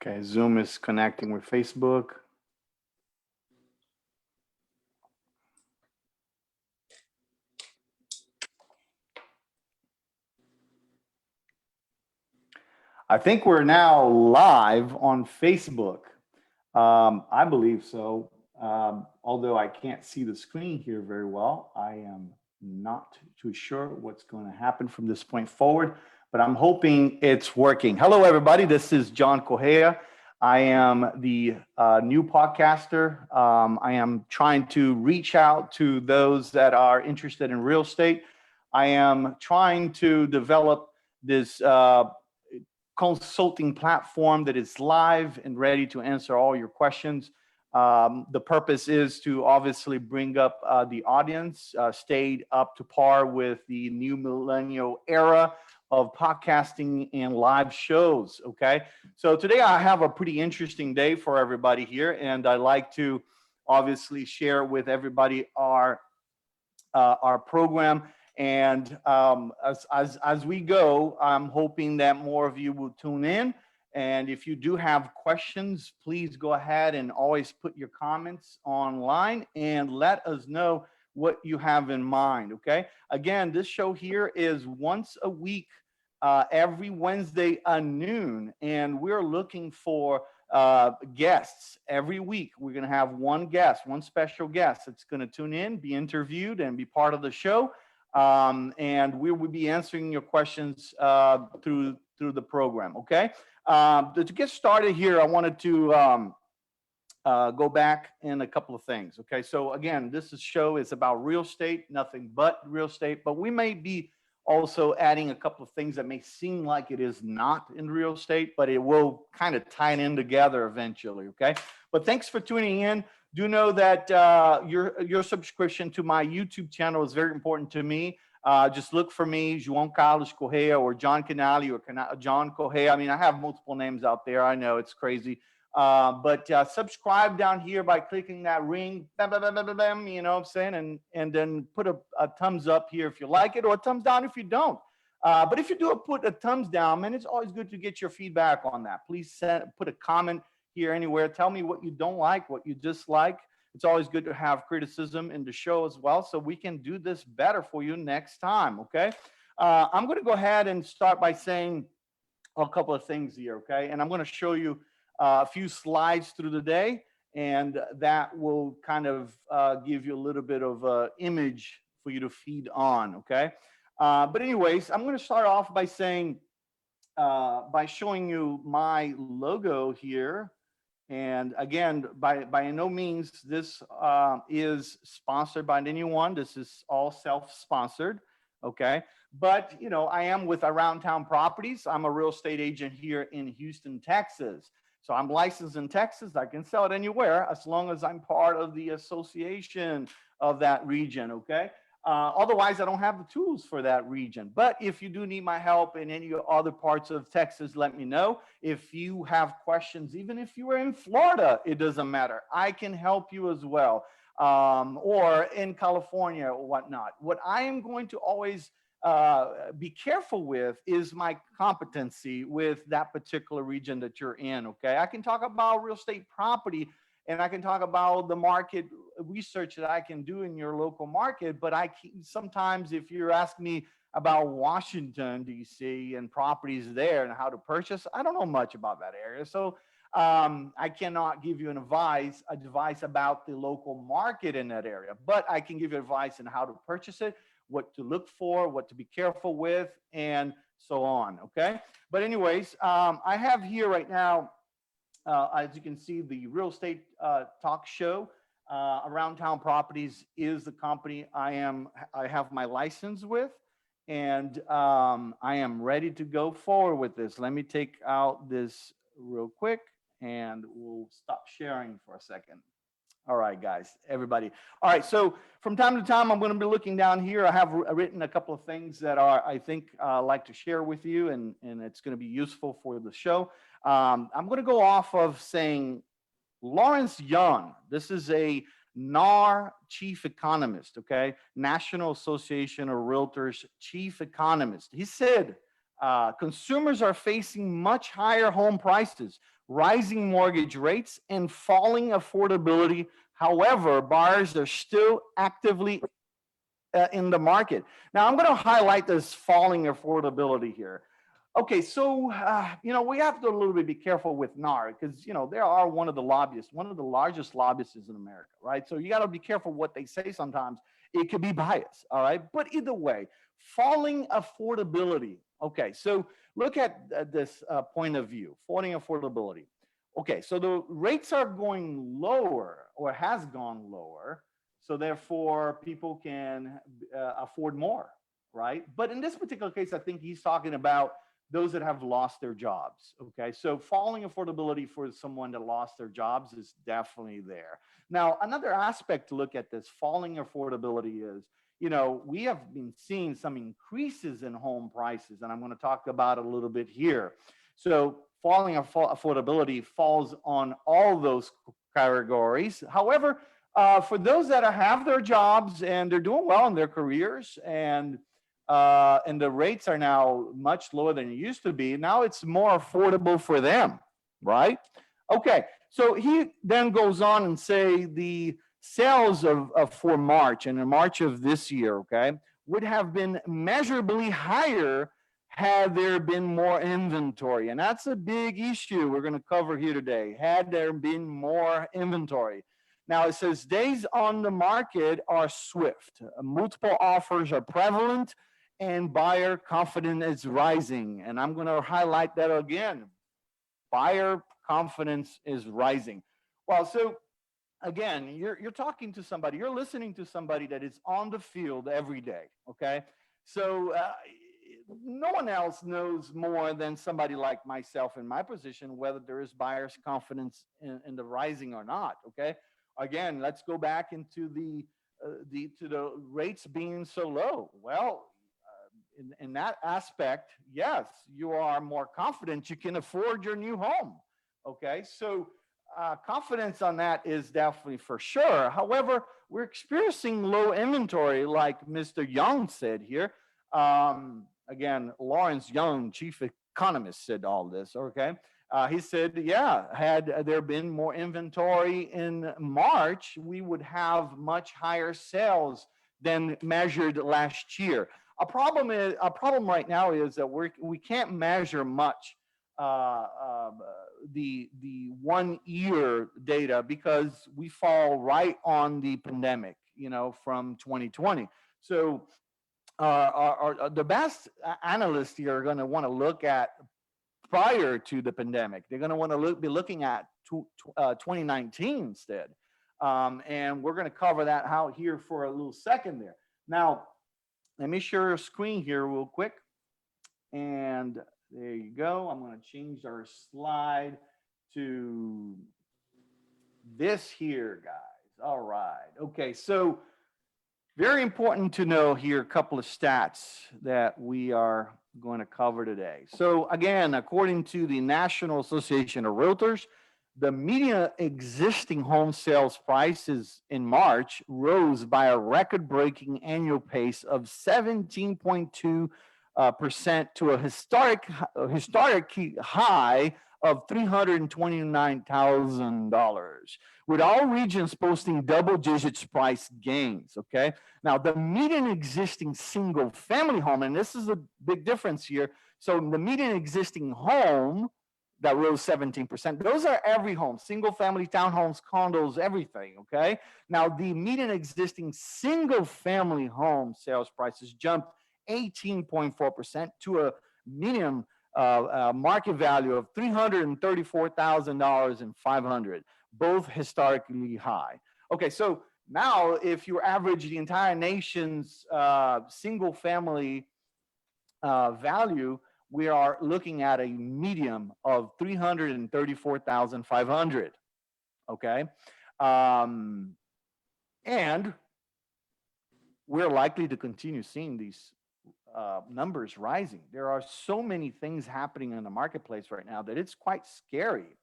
Okay, Zoom is connecting with Facebook. I think we're now live on Facebook. I believe so. Although I can't see the screen here very well, I am not too sure what's going to happen from this point forward, but I'm hoping it's working. Hello, everybody. This is John Correa. I am the new podcaster. I am trying to reach out to those that are interested in real estate. I am trying to develop this consulting platform that is live and ready to answer all your questions. The purpose is to obviously bring up the audience, stay up to par with the new millennial era of podcasting and live shows. Okay, so today I have a pretty interesting day for everybody here, and I'd like to obviously share with everybody our program. And as we go, I'm hoping that more of you will tune in. And if you do have questions, please go ahead and always put your comments online and let us know what you have in mind. Okay. Again, this show here is once a week, every Wednesday at noon, and we're looking for guests every week. We're going to have one guest, one special guest that's going to tune in, be interviewed, and be part of the show. And we will be answering your questions through the program. Okay. To get started here, I wanted to go back in a couple of things. Okay. So again, this show is about real estate, nothing but real estate, but we may be also adding a couple of things that may seem like it is not in real estate, but it will kind of tie it in together eventually. Okay. But thanks for tuning in. Do know that your subscription to my YouTube channel is very important to me. Just look for me, João Carlos Correa, or John Canali, or John Correa. I mean, I have multiple names out there. I know it's crazy. But subscribe down here by clicking that ring, bam, bam, bam, bam, bam, you know what I'm saying? And then put a thumbs up here if you like it, or a thumbs down if you don't. But if you do put a thumbs down, man, it's always good to get your feedback on that. Please put a comment here anywhere. Tell me what you don't like, what you dislike. It's always good to have criticism in the show as well, so we can do this better for you next time. Okay. I'm going to go ahead and start by saying a couple of things here. Okay. And I'm going to show you a few slides through the day, and that will kind of give you a little bit of image for you to feed on. Okay. But anyways, I'm going to start off by saying, by showing you my logo here. And again, by no means this is sponsored by anyone. This is all self-sponsored, okay? But, you know, I am with Around Town Properties. I'm a real estate agent here in Houston, Texas. So I'm licensed in Texas. I can sell it anywhere as long as I'm part of the association of that region, okay? Otherwise, I don't have the tools for that region. But if you do need my help in any other parts of Texas, let me know. If you have questions, even if you are in Florida, it doesn't matter. I can help you as well, or in California or whatnot. What I am going to always be careful with is my competency with that particular region that you're in, okay? I can talk about real estate property, and I can talk about the market research that I can do in your local market. But sometimes if you're asking me about Washington, D.C. and properties there and how to purchase, I don't know much about that area. So I cannot give you advice about the local market in that area. But I can give you advice on how to purchase it, what to look for, what to be careful with, and so on, okay? But anyways, I have here right now, as you can see, the real estate talk show. Around Town Properties is the company I have my license with, and I am ready to go forward with this. Let me take out this real quick, and we'll stop sharing for a second. All right, guys, everybody. All right, so from time to time, I'm going to be looking down here. I have written a couple of things that I think like to share with you, and it's going to be useful for the show. I'm going to go off of saying Lawrence Yun. This is a NAR chief economist, okay? National Association of Realtors chief economist. He said, consumers are facing much higher home prices, rising mortgage rates, and falling affordability. However, buyers are still actively in the market. Now, I'm going to highlight this falling affordability here. Okay, so we have to a little bit be careful with NAR because they are one of the lobbyists, one of the largest lobbyists in America, right? So you got to be careful what they say. Sometimes it could be biased, all right. But either way, falling affordability. Okay, so look at this point of view, falling affordability. Okay, so the rates are going lower or has gone lower, so therefore people can afford more, right? But in this particular case, I think he's talking about those that have lost their jobs. Okay, so falling affordability for someone that lost their jobs is definitely there. Now, another aspect to look at this falling affordability is, we have been seeing some increases in home prices, and I'm going to talk about it a little bit here. So falling affordability falls on all those categories. However, for those that have their jobs and they're doing well in their careers, and the rates are now much lower than it used to be, now it's more affordable for them, right? Okay, so he then goes on and say the sales for March, and in March of this year, okay, would have been measurably higher had there been more inventory. And that's a big issue we're going to cover here today. Had there been more inventory. Now it says days on the market are swift. Multiple offers are prevalent and buyer confidence is rising. And I'm going to highlight that again. Buyer confidence is rising. Well, so again, you're talking to somebody, you're listening to somebody that is on the field every day, okay? So no one else knows more than somebody like myself in my position whether there is buyer's confidence in the rising or not, okay? Again, let's go back into the rates being so low. Well, in that aspect, yes, you are more confident you can afford your new home, okay? So confidence on that is definitely for sure. However, we're experiencing low inventory, like Mr. Young said here. Again, Lawrence Young, chief economist, said all this, okay? He said, yeah, had there been more inventory in March, we would have much higher sales than measured last year. A problem right now is that we can't measure much the 1 year data because we fall right on the pandemic, from 2020. So the best analysts here are going to want to look at prior to the pandemic. They're going to want to be looking at 2019 instead. And we're going to cover that out here for a little second there. Now, let me share a screen here real quick. And there you go. I'm going to change our slide to this here, guys. All right. Okay. So very important to know here, a couple of stats that we are going to cover today. So again, according to the National Association of Realtors, the median existing home sales prices in March rose by a record-breaking annual pace of 17.2% to a historic high of $329,000, with all regions posting double digits price gains, okay? Now, the median existing single family home, and this is a big difference here. So the median existing home that rose 17%, those are every home, single family, townhomes, condos, everything, okay? Now, the median existing single family home sales prices jumped 18.4% to a median market value of $334,500, both historically high. Okay, so now if you average the entire nation's single family value, we are looking at a median of $334,500. Okay, and we're likely to continue seeing these numbers rising. There are so many things happening in the marketplace right now that it's quite scary.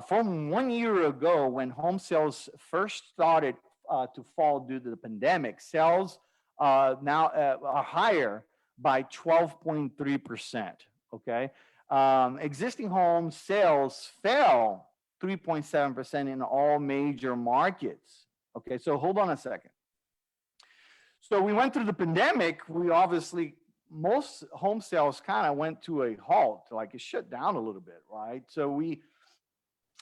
From 1 year ago, when home sales first started to fall due to the pandemic, sales now are higher by 12.3%. Okay, Existing home sales fell 3.7% in all major markets. Okay, so hold on a second. So we went through the pandemic. We obviously, most home sales kind of went to a halt, like it shut down a little bit, right? So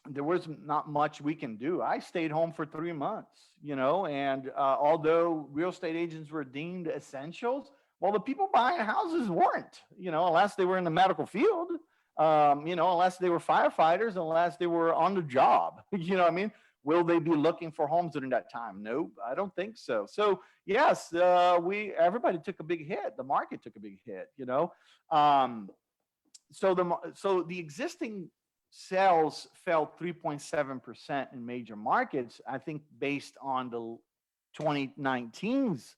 there was not much we can do. I stayed home for 3 months, and although real estate agents were deemed essentials, well, the people buying houses weren't, unless they were in the medical field, unless they were firefighters, unless they were on the job, you know what I mean? Will they be looking for homes during that time? Nope, I don't think so. So yes, everybody took a big hit. The market took a big hit, So the existing sales fell 3.7% in major markets, I think based on the 2019's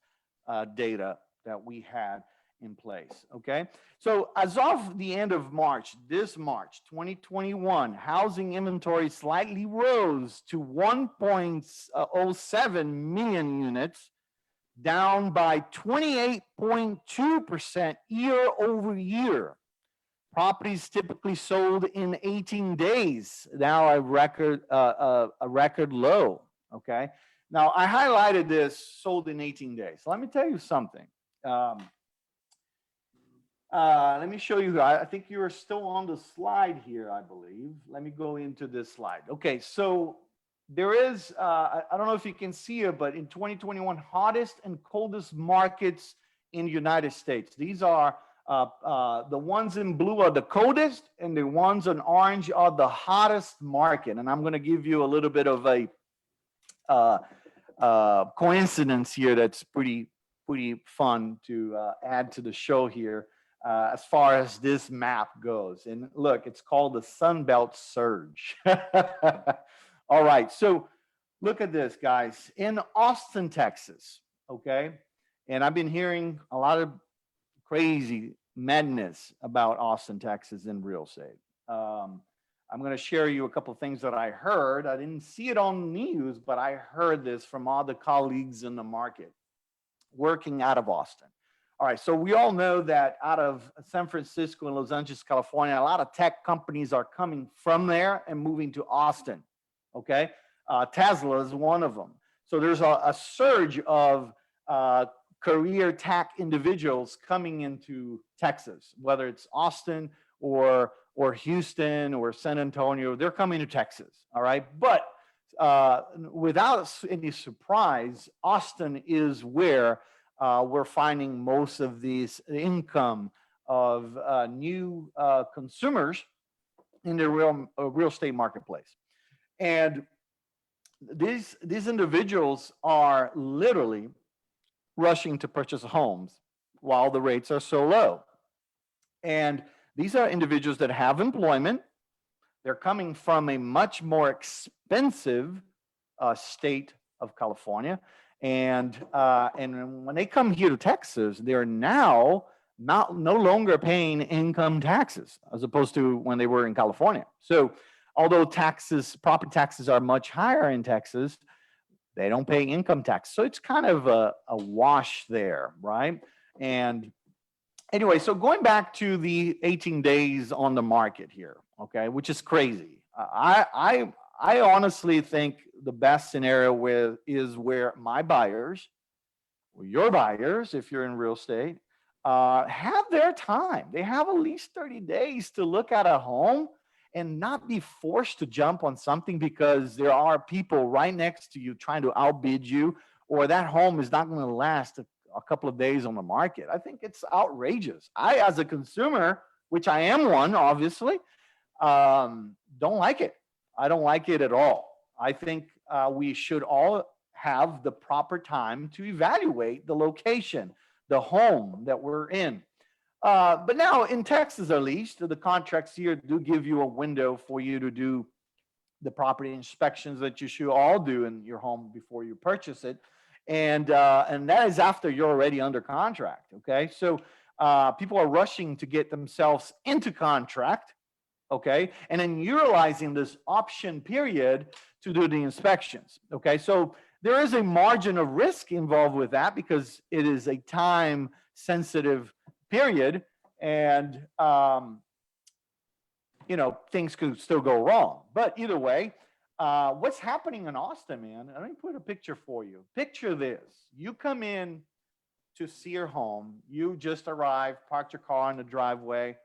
data that we had in place, okay? So as of the end of March, this March 2021, housing inventory slightly rose to 1.07 million units, down by 28.2% year over year. Properties typically sold in 18 days, now a record low, okay? Now, I highlighted this, sold in 18 days. Let me tell you something. Let me show you. I think you are still on the slide here, I believe. Let me go into this slide. Okay, so there is, I don't know if you can see it, but in 2021, hottest and coldest markets in the United States. These are the ones in blue are the coldest, and the ones in orange are the hottest market. And I'm going to give you a little bit of a coincidence here that's pretty fun to add to the show here as far as this map goes. And look, it's called the Sunbelt Surge. All right, so look at this, guys. In Austin, Texas, okay? And I've been hearing a lot of crazy madness about Austin, Texas in real estate. I'm going to share you a couple of things that I heard. I didn't see it on the news, but I heard this from other colleagues in the market working out of Austin. All right, so we all know that out of San Francisco and Los Angeles, California, a lot of tech companies are coming from there and moving to Austin, okay? Tesla is one of them. So there's a surge of career tech individuals coming into Texas, whether it's Austin or Houston or San Antonio, they're coming to Texas, all right? But without any surprise, Austin is where we're finding most of these income of new consumers in the real estate marketplace. And these individuals are literally rushing to purchase homes while the rates are so low. And these are individuals that have employment. They're coming from a much more expensive state of California. And when they come here to Texas, they're now no longer paying income taxes as opposed to when they were in California. So although property taxes are much higher in Texas, they don't pay income tax. So it's kind of a wash there, right? And anyway, so going back to the 18 days on the market here, okay, which is crazy. I honestly think the best scenario is where my buyers, or your buyers, if you're in real estate, have their time. They have at least 30 days to look at a home and not be forced to jump on something because there are people right next to you trying to outbid you, or that home is not going to last a couple of days on the market. I think it's outrageous. I, as a consumer, which I am one, obviously, don't like it. I don't like it at all. I think we should all have the proper time to evaluate the location, the home that we're in. But now in Texas, at least, the contracts here do give you a window for you to do the property inspections that you should all do in your home before you purchase it. And that is after you're already under contract, okay? So people are rushing to get themselves into contract, okay? And then utilizing this option period to do the inspections, okay? So there is a margin of risk involved with that because it is a time-sensitive period. And things could still go wrong. But either way, what's happening in Austin, man? Let me put a picture for you. Picture this: you come in to see your home. You just arrived, parked your car in the driveway,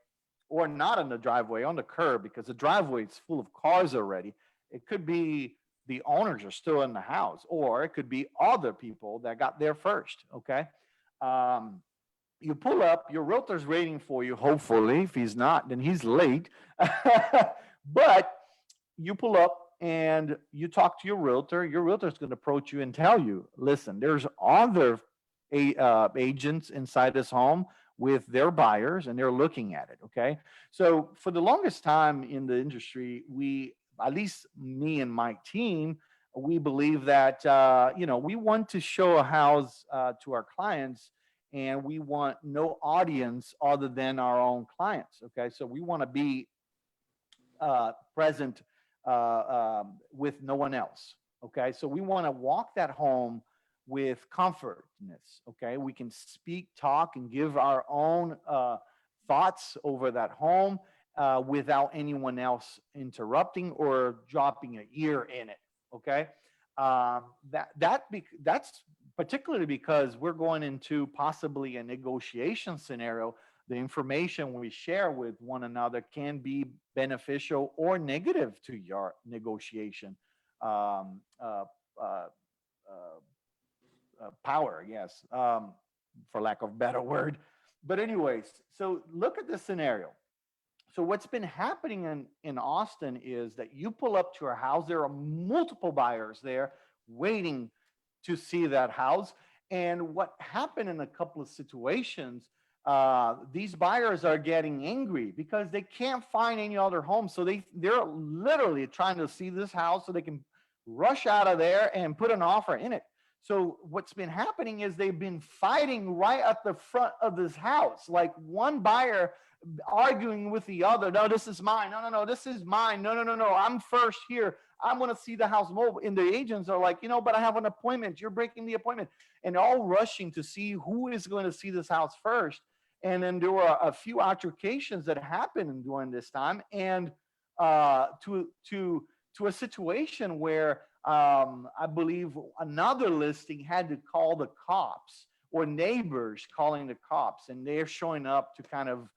or not in the driveway, on the curb, because the driveway is full of cars already. It could be the owners are still in the house, or it could be other people that got there first. Okay. Um, you pull up, your realtor's waiting for you. Hopefully, if he's not, then he's late. But you pull up and you talk to your realtor. Your realtor's going to approach you and tell you, listen, there's other agents inside this home with their buyers and they're looking at it. Okay. So for the longest time in the industry, at least me and my team, we believe that, we want to show a house to our clients, and we want no audience other than our own clients. Okay. So we want to be present with no one else. Okay. So we want to walk that home with comfortness. Okay. We can speak, talk, and give our own thoughts over that home without anyone else interrupting or dropping an ear in it. Okay. That's particularly because we're going into possibly a negotiation scenario. The information we share with one another can be beneficial or negative to your negotiation um, uh, uh, power, yes, for lack of a better word. But anyways, so look at this scenario. So what's been happening in Austin is that you pull up to a house, there are multiple buyers there waiting to see that house. And what happened in a couple of situations, these buyers are getting angry because they can't find any other home. So they're literally trying to see this house so they can rush out of there and put an offer in it. So what's been happening is they've been fighting right at the front of this house. Like one buyer arguing with the other. No, this is mine. No, no, no, this is mine. No, no, no, no. I'm first here. I'm going to see the house move. And the agents are like, but I have an appointment. You're breaking the appointment. And all rushing to see who is going to see this house first. And then there were a few altercations that happened during this time, and to a situation where I believe another listing had to call the cops, or neighbors calling the cops, and they're showing up to kind of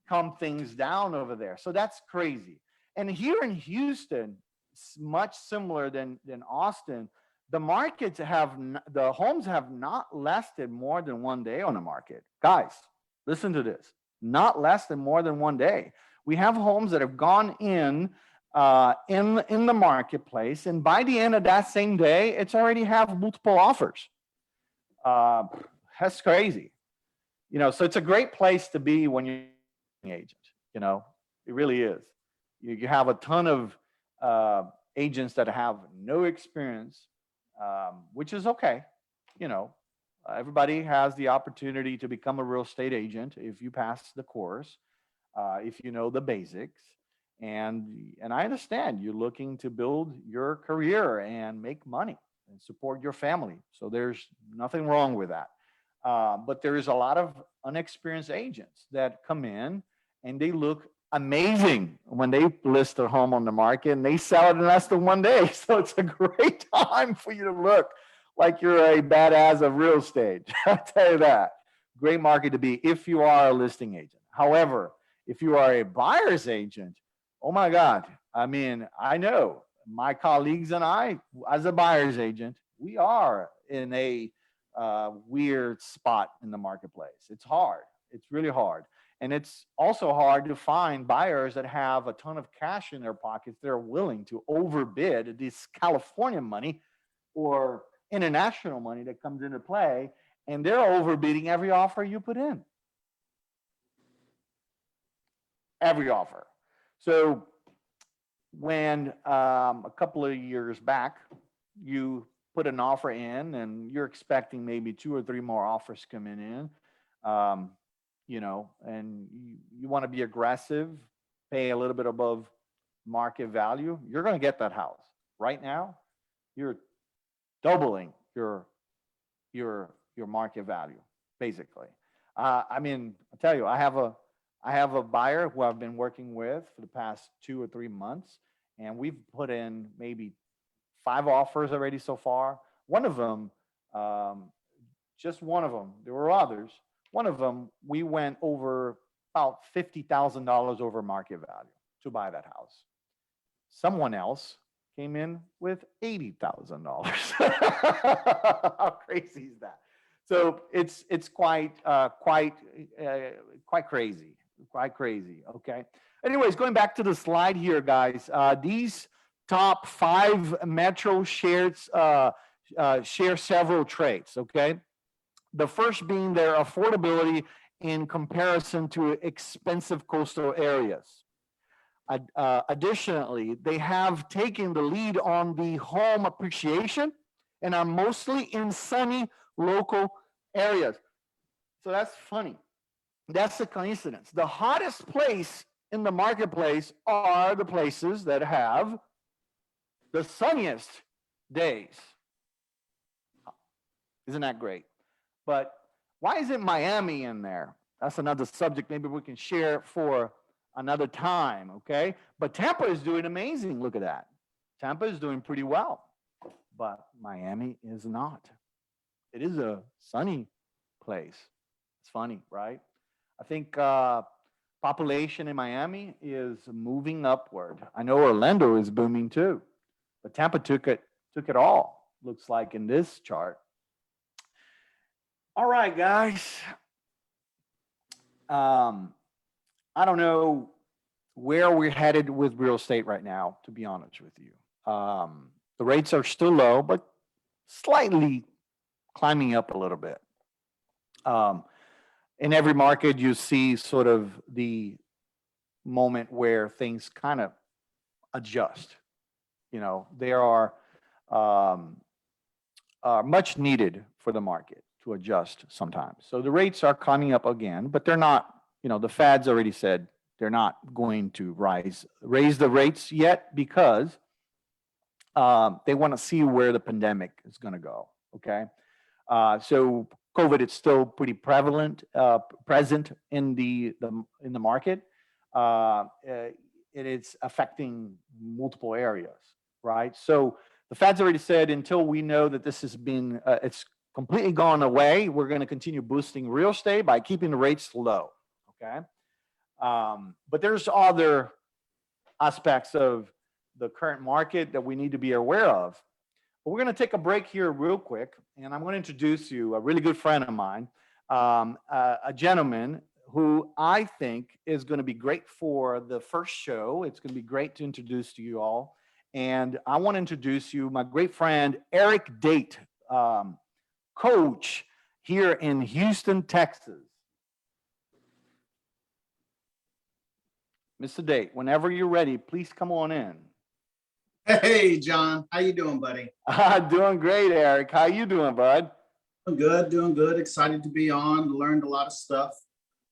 calm things down over there. So that's crazy. And here in Houston, much similar than Austin, the homes have not lasted more than one day on the market. Guys, listen to this. Not less than more than one day. We have homes that have gone in the marketplace, and by the end of that same day, it's already have multiple offers. Uh, that's crazy. So it's a great place to be when you're an agent. It really is. You have a ton of agents that have no experience, which is okay. You know, Everybody has the opportunity to become a real estate agent if you pass the course, if you know the basics. And I understand you're looking to build your career and make money and support your family. So there's nothing wrong with that. But there is a lot of unexperienced agents that come in and they look amazing when they list their home on the market and they sell it in less than one day. So it's a great time for you to look like you're a badass of real estate. I'll tell you that. Great market to be if you are a listing agent. However, if you are a buyer's agent, oh my God. I mean, I know my colleagues and I, as a buyer's agent, we are in a weird spot in the marketplace. It's hard. It's really hard. And it's also hard to find buyers that have a ton of cash in their pockets. They're willing to overbid this California money or international money that comes into play, and they're overbidding every offer you put in. Every offer. So when a couple of years back, you put an offer in and you're expecting maybe 2 or 3 more offers coming in, and you want to be aggressive, pay a little bit above market value, you're going to get that house. Right now, you're doubling your market value, basically. I tell you, I have I have a buyer who I've been working with for the past 2 or 3 months, and we've put in maybe 5 offers already so far. One of them, um, just one of them, there were others. One of them, we went over about $50,000 over market value to buy that house. Someone else came in with $80,000. How crazy is that? So it's quite crazy, quite crazy. Okay. Anyways, going back to the slide here, guys. These top 5 metro shares share several traits. Okay. The first being their affordability in comparison to expensive coastal areas. Additionally, they have taken the lead on the home appreciation and are mostly in sunny local areas. So that's funny. That's a coincidence. The hottest place in the marketplace are the places that have the sunniest days. Isn't that great? But why isn't Miami in there? That's another subject maybe we can share for another time, okay? But Tampa is doing amazing. Look at that. Tampa is doing pretty well, but Miami is not. It is a sunny place. It's funny, right? I think population in Miami is moving upward. I know Orlando is booming too, but Tampa took it all. Looks like in this chart. All right, guys. I don't know where we're headed with real estate right now, to be honest with you. The rates are still low, but slightly climbing up a little bit. In every market, you see sort of the moment where things kind of adjust. There are much needed for the market to adjust sometimes. So the rates are coming up again, but they're not, the Fed's already said they're not going to raise the rates yet because they want to see where the pandemic is going to go. Okay. So COVID is still pretty prevalent, present in the market. It is affecting multiple areas, right? So the Fed's already said until we know that this has been, it's completely gone away, we're going to continue boosting real estate by keeping the rates low. Okay. But there's other aspects of the current market that we need to be aware of. But we're going to take a break here real quick, and I'm going to introduce you a really good friend of mine, a gentleman who I think is going to be great for the first show. It's going to be great to introduce to you all. And I want to introduce you my great friend, Eric Date, coach here in Houston, Texas. Mr. Date, whenever you're ready, please come on in. Hey, John. How you doing, buddy? Doing great, Eric. How you doing, bud? Doing good. Excited to be on. Learned a lot of stuff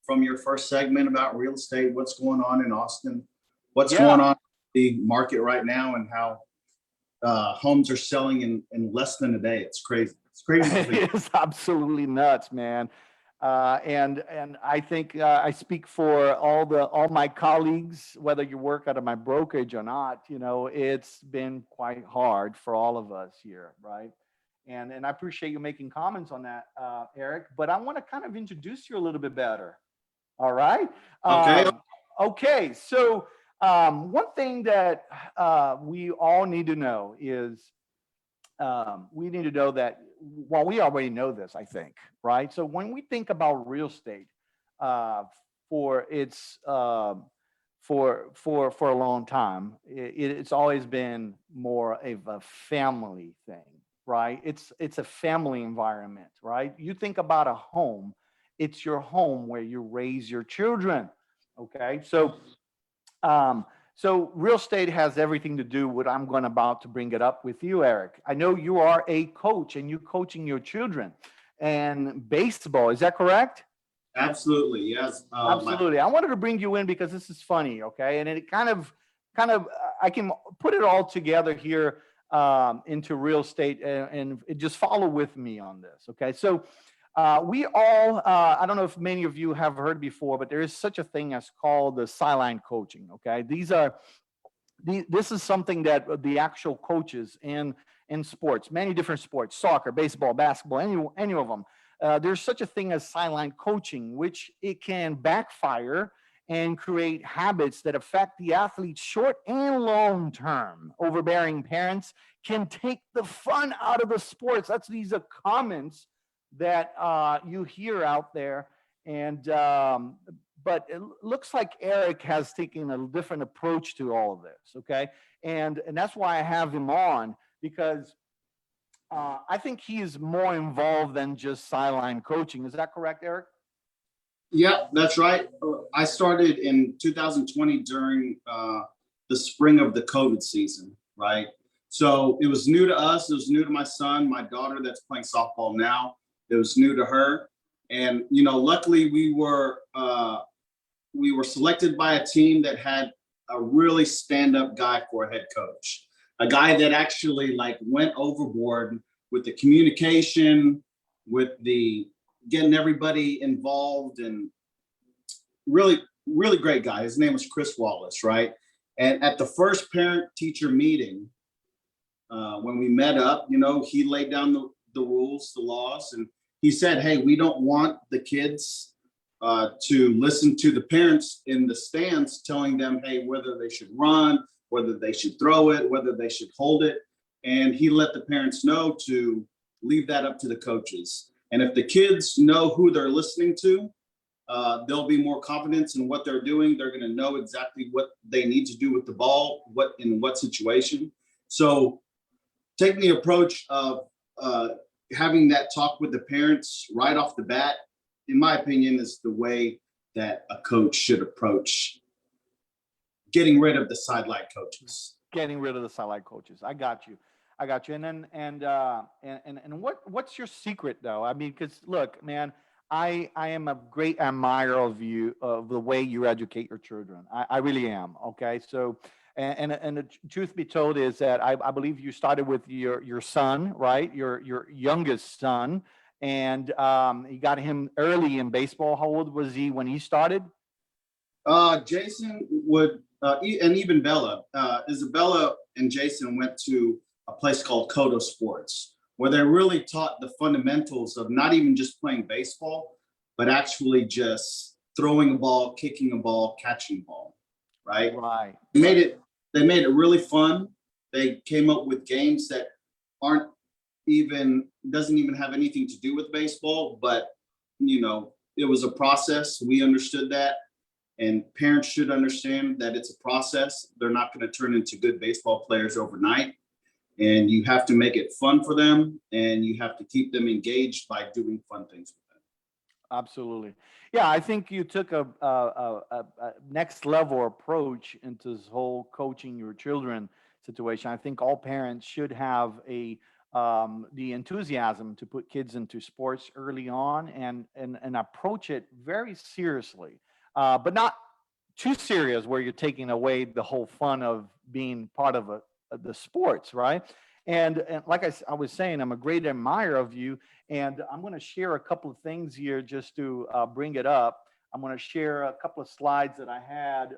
from your first segment about real estate, what's going on in Austin, what's going on in the market right now, and how homes are selling in less than a day. It's crazy. It's crazy. It's absolutely nuts, man. And I think I speak for all my colleagues, whether you work out of my brokerage or not. It's been quite hard for all of us here, right? And I appreciate you making comments on that, Eric. But I want to kind of introduce you a little bit better. All right. Okay. Okay. So one thing that we all need to know is we need to know that, well, we already know this, I think, right? So when we think about real estate for its for a long time, it's always been more of a family thing, right? It's a family environment, right? You think about a home, it's your home where you raise your children. Okay, so real estate has everything to do with I'm going about to bring it up with you, Eric. I know you are a coach and you're coaching your children and baseball. Is that correct? Absolutely, yes. Absolutely. I wanted to bring you in because this is funny, okay? And it kind of, I can put it all together here into real estate and just follow with me on this, okay? So We all, I don't know if many of you have heard before, but there is such a thing as called the sideline coaching. Okay. This is something that the actual coaches in sports, many different sports, soccer, baseball, basketball, any of them, there's such a thing as sideline coaching, which it can backfire and create habits that affect the athletes short and long term. Overbearing parents can take the fun out of the sports. These are comments that you hear out there. And but it looks like Eric has taken a different approach to all of this. Okay, and that's why I have him on, because I think he is more involved than just sideline coaching. Is that correct, Eric? Yeah, that's right. I started in 2020 during the spring of the COVID season, right? So it was new to us. It was new to my son, my daughter that's playing softball now. It was new to her. And, luckily we were selected by a team that had a really stand-up guy for a head coach, a guy that actually went overboard with the communication, with the getting everybody involved, and really, really great guy. His name was Chris Wallace, right? And at the first parent-teacher meeting, when we met up, he laid down the rules, the laws, and he said, hey, we don't want the kids to listen to the parents in the stands telling them, hey, whether they should run, whether they should throw it, whether they should hold it. And he let the parents know to leave that up to the coaches. And if the kids know who they're listening to, there'll be more confidence in what they're doing. They're going to know exactly what they need to do with the ball, in what situation. So taking the approach of having that talk with the parents right off the bat, in my opinion, is the way that a coach should approach getting rid of the sideline coaches. Getting rid of the sideline coaches. I got you. And then what's your secret though? I mean, because look, man, I am a great admirer of you, of the way you educate your children. I really am. Okay, so and the truth be told is that I believe you started with your son, right? Your youngest son, and you got him early in baseball. How old was he when he started? Jason would, and even Bella, Isabella and Jason went to a place called Kodo Sports, where they really taught the fundamentals of not even just playing baseball, but actually just throwing a ball, kicking a ball, catching a ball, right? Right. They made it really fun. They came up with games that doesn't even have anything to do with baseball, but it was a process. We understood that. And parents should understand that it's a process. They're not going to turn into good baseball players overnight. And you have to make it fun for them, and you have to keep them engaged by doing fun things with them. Absolutely. Yeah, I think you took a next level approach into this whole coaching your children situation. I think all parents should have the enthusiasm to put kids into sports early on and approach it very seriously, but not too serious where you're taking away the whole fun of being part of the sports, right? And like I was saying, I'm a great admirer of you, and I'm going to share a couple of things here just to bring it up. I'm going to share a couple of slides that I had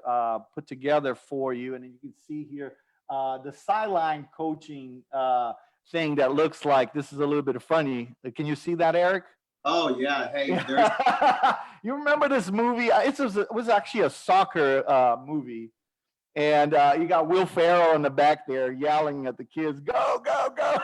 put together for you, and you can see here the sideline coaching thing that looks like this is a little bit funny. Can you see that, Eric? Oh yeah, hey, you remember this movie? It was actually a soccer movie. And you got Will Ferrell in the back there yelling at the kids, go, go, go.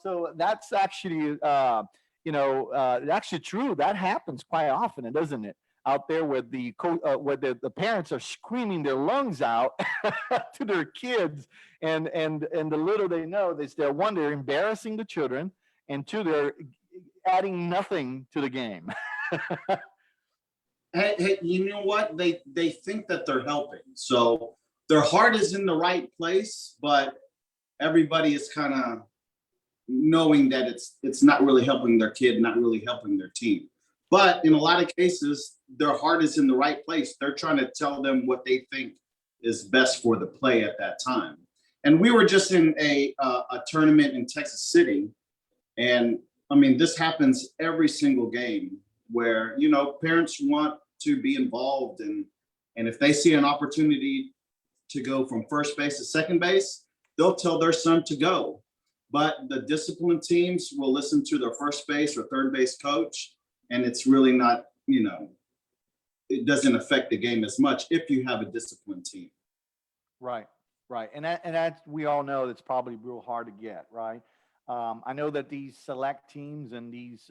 So that's actually, actually true. That happens quite often, doesn't it? Out there where the parents are screaming their lungs out to their kids. And the little they know, they're embarrassing the children, and two, they're adding nothing to the game. Hey, you know what? They think that they're helping. So their heart is in the right place, but everybody is kind of knowing that it's not really helping their kid, not really helping their team. But in a lot of cases, their heart is in the right place. They're trying to tell them what they think is best for the play at that time. And we were just in a tournament in Texas City, and I mean, this happens every single game where, parents want to be involved, and if they see an opportunity to go from first base to second base, they'll tell their son to go. But the disciplined teams will listen to their first base or third base coach, and it's really not, it doesn't affect the game as much if you have a disciplined team. Right, right. And that we all know that's probably real hard to get, right? I know that these select teams and these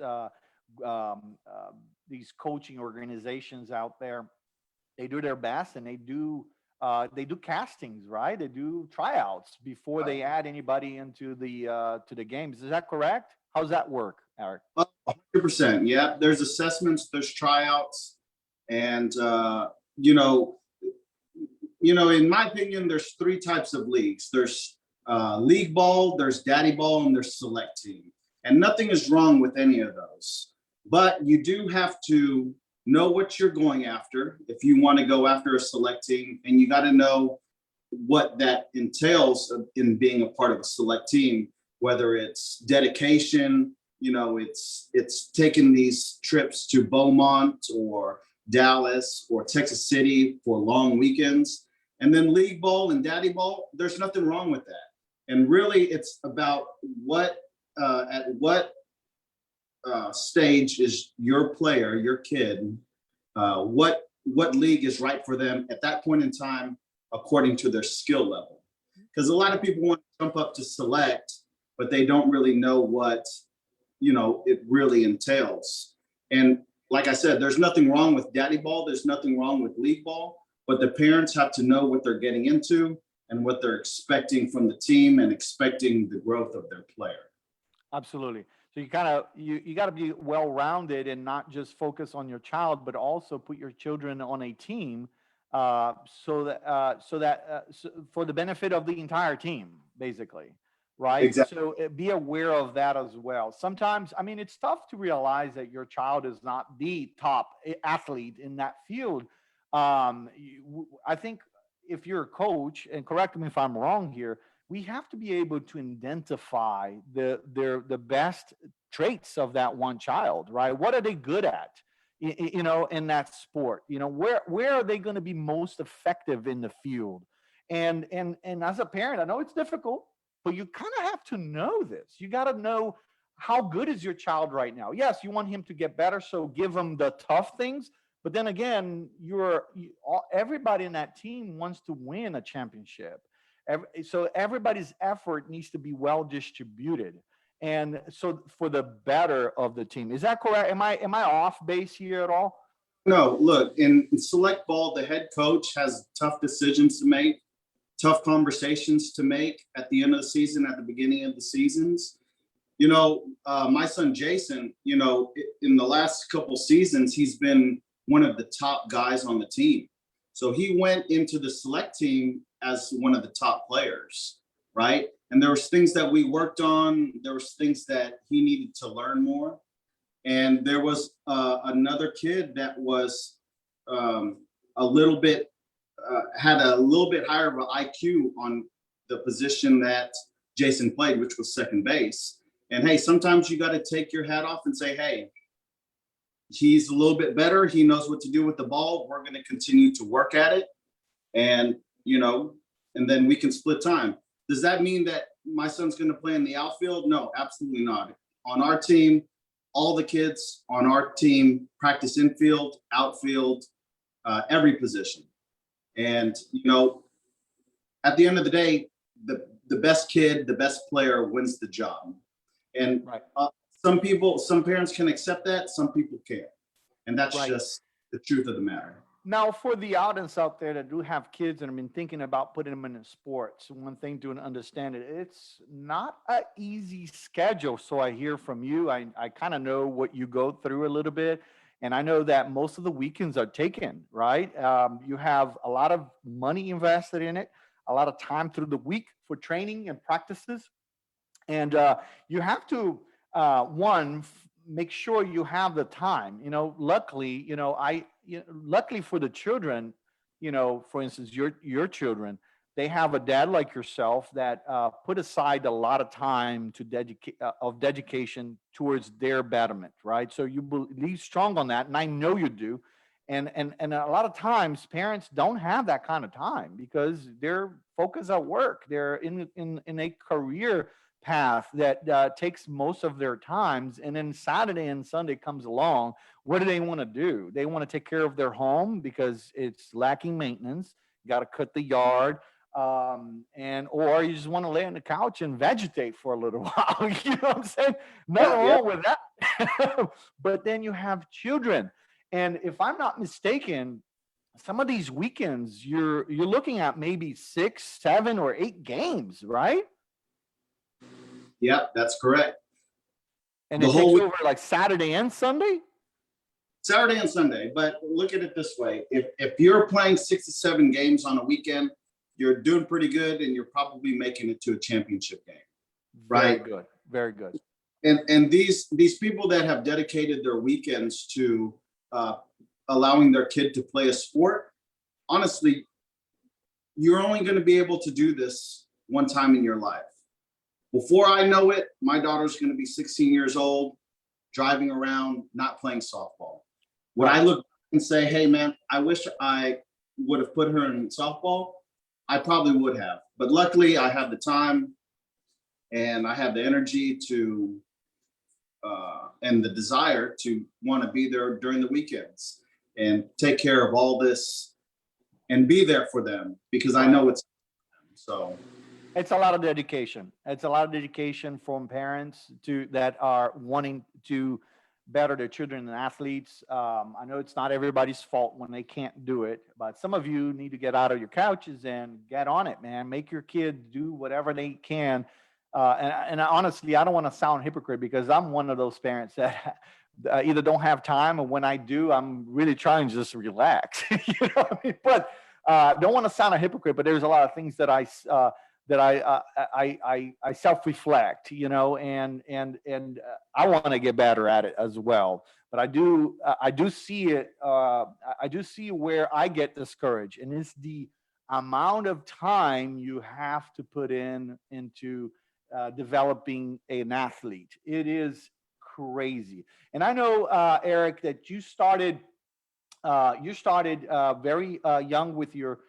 coaching organizations out there, they do their best, and they do castings, right? They do tryouts before they add anybody into the games. Is that correct? How's that work, Eric? 100%. Yeah, there's assessments, there's tryouts, and in my opinion, there's three types of leagues. There's league ball, there's daddy ball, and there's select team. And nothing is wrong with any of those. But you do have to know what you're going after if you want to go after a select team, and you got to know what that entails in being a part of a select team, whether it's dedication, it's taking these trips to Beaumont or Dallas or Texas City for long weekends. And then league ball and daddy ball, there's nothing wrong with that. And really, it's about at what stage is your player, your kid, what league is right for them at that point in time, according to their skill level. Because a lot of people want to jump up to select, but they don't really know what it really entails. And like I said, there's nothing wrong with daddy ball. There's nothing wrong with league ball, but the parents have to know what they're getting into and what they're expecting from the team and expecting the growth of their player. Absolutely. So you got to be well-rounded and not just focus on your child, but also put your children on a team so that for the benefit of the entire team, basically, right? Exactly. So be aware of that as well. Sometimes, I mean, it's tough to realize that your child is not the top athlete in that field. I think if you're a coach, and correct me if I'm wrong here, we have to be able to identify the best traits of that one child, right? What are they good at, in that sport? Where are they going to be most effective in the field? And as a parent, I know it's difficult, but you kind of have to know this. You got to know how good is your child right now. Yes, you want him to get better, so give him the tough things. But then again, everybody in that team wants to win a championship. So everybody's effort needs to be well distributed, and so for the better of the team. Is that correct? Am I off base here at all? No, look, in select ball, the head coach has tough decisions to make, tough conversations to make at the end of the season, at the beginning of the seasons. My son Jason, in the last couple seasons, he's been one of the top guys on the team. So he went into the select team as one of the top players, right? And there was things that we worked on. There was things that he needed to learn more. And there was another kid that was a little bit, had a little bit higher of an IQ on the position that Jason played, which was second base. And hey, sometimes you got to take your hat off and say, hey, he's a little bit better. He knows what to do with the ball. We're going to continue to work at it. And, and then we can split time. Does that mean that my son's going to play in the outfield? No, absolutely not. On our team, all the kids on our team practice infield, outfield, every position. And, at the end of the day, the best kid, the best player wins the job. And Right. Some parents can accept that, some people can't. And that's Right. just the truth of the matter. Now, for the audience out there that do have kids and have been thinking about putting them in sports, one thing to understand it's not an easy schedule. So I hear from you. I kind of know what you go through a little bit. And I know that most of the weekends are taken, right? You have a lot of money invested in it, a lot of time through the week for training and practices. And you have to, make sure you have the time. Luckily, luckily for the children, for instance, your children, they have a dad like yourself that put aside a lot of time to dedication towards their betterment, right? So you believe strong on that, and I know you do. And a lot of times parents don't have that kind of time because they're focused at work. They're in a career path that takes most of their times. And then Saturday and Sunday comes along. What do they want to do? They want to take care of their home because it's lacking maintenance. You got to cut the yard. Or you just want to lay on the couch and vegetate for a little while. You know what I'm saying? Nothing wrong with that. But then you have children. And if I'm not mistaken, some of these weekends you're looking at maybe 6, 7, or 8 games, right? Yeah, that's correct. And it takes over like Saturday and Sunday? Saturday and Sunday. But look at it this way. If you're playing 6 to 7 games on a weekend, you're doing pretty good and you're probably making it to a championship game. Right? Very good. Very good. And these people that have dedicated their weekends to allowing their kid to play a sport, honestly, you're only going to be able to do this one time in your life. Before I know it, my daughter's going to be 16 years old, driving around, not playing softball. When I look and say, hey, man, I wish I would have put her in softball, I probably would have. But luckily, I have the time and I have the energy to and the desire to want to be there during the weekends and take care of all this and be there for them because I know it's so. It's a lot of dedication. It's a lot of dedication from parents that are wanting to better their children and athletes. I know it's not everybody's fault when they can't do it, but some of you need to get out of your couches and get on it, man. Make your kids do whatever they can. And honestly, I don't want to sound hypocrite because I'm one of those parents that either don't have time, or when I do, I'm really trying to just relax. You know what I mean? But don't want to sound a hypocrite, but there's a lot of things that I self-reflect, you know, and I want to get better at it as well. But I do see it. I do see where I get discouraged, and it's the amount of time you have to put into developing an athlete. It is crazy. And I know, Eric, that you started very young with your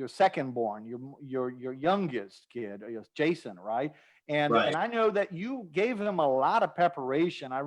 second born, your youngest kid, Jason, right? And I know that you gave him a lot of preparation. I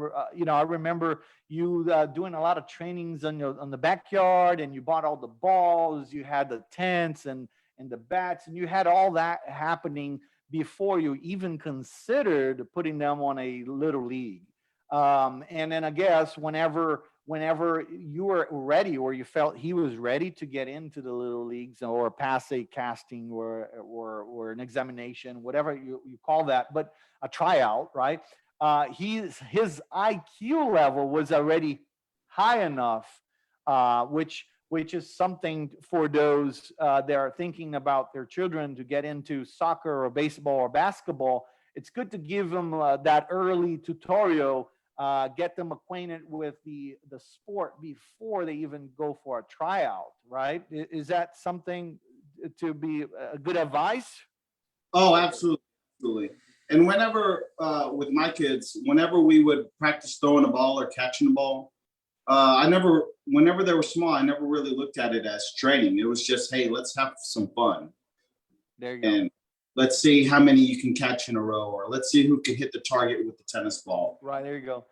remember you doing a lot of trainings on the backyard, and you bought all the balls, you had the tents and the bats, and you had all that happening before you even considered putting them on a little league. And then I guess whenever you were ready, or you felt he was ready to get into the little leagues, or pass a casting or an examination, whatever you call that, but a tryout, right? His IQ level was already high enough, which is something for those that are thinking about their children to get into soccer or baseball or basketball. It's good to give them that early tutorial. Get them acquainted with the sport before they even go for a tryout, right? Is that something to be a good advice? Oh, absolutely. And whenever, with my kids, whenever we would practice throwing a ball or catching a ball, whenever they were small, I never really looked at it as training. It was just, hey, let's have some fun. There you go. And let's see how many you can catch in a row, or let's see who can hit the target with the tennis ball. Right, there you go.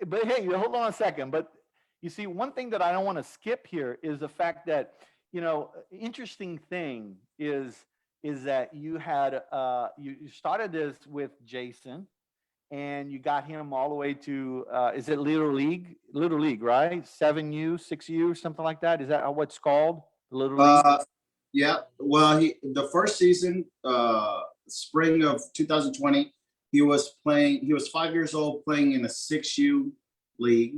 But hey, hold on a second. But you see, one thing that I don't want to skip here is the fact that, interesting thing is that you had you started this with Jason, and you got him all the way to is it Little League, right? 7U, 6U, something like that. Is that what's called? Little League? Yeah. Well, the first season, spring of 2020, he was 5 years old, playing in a 6U league.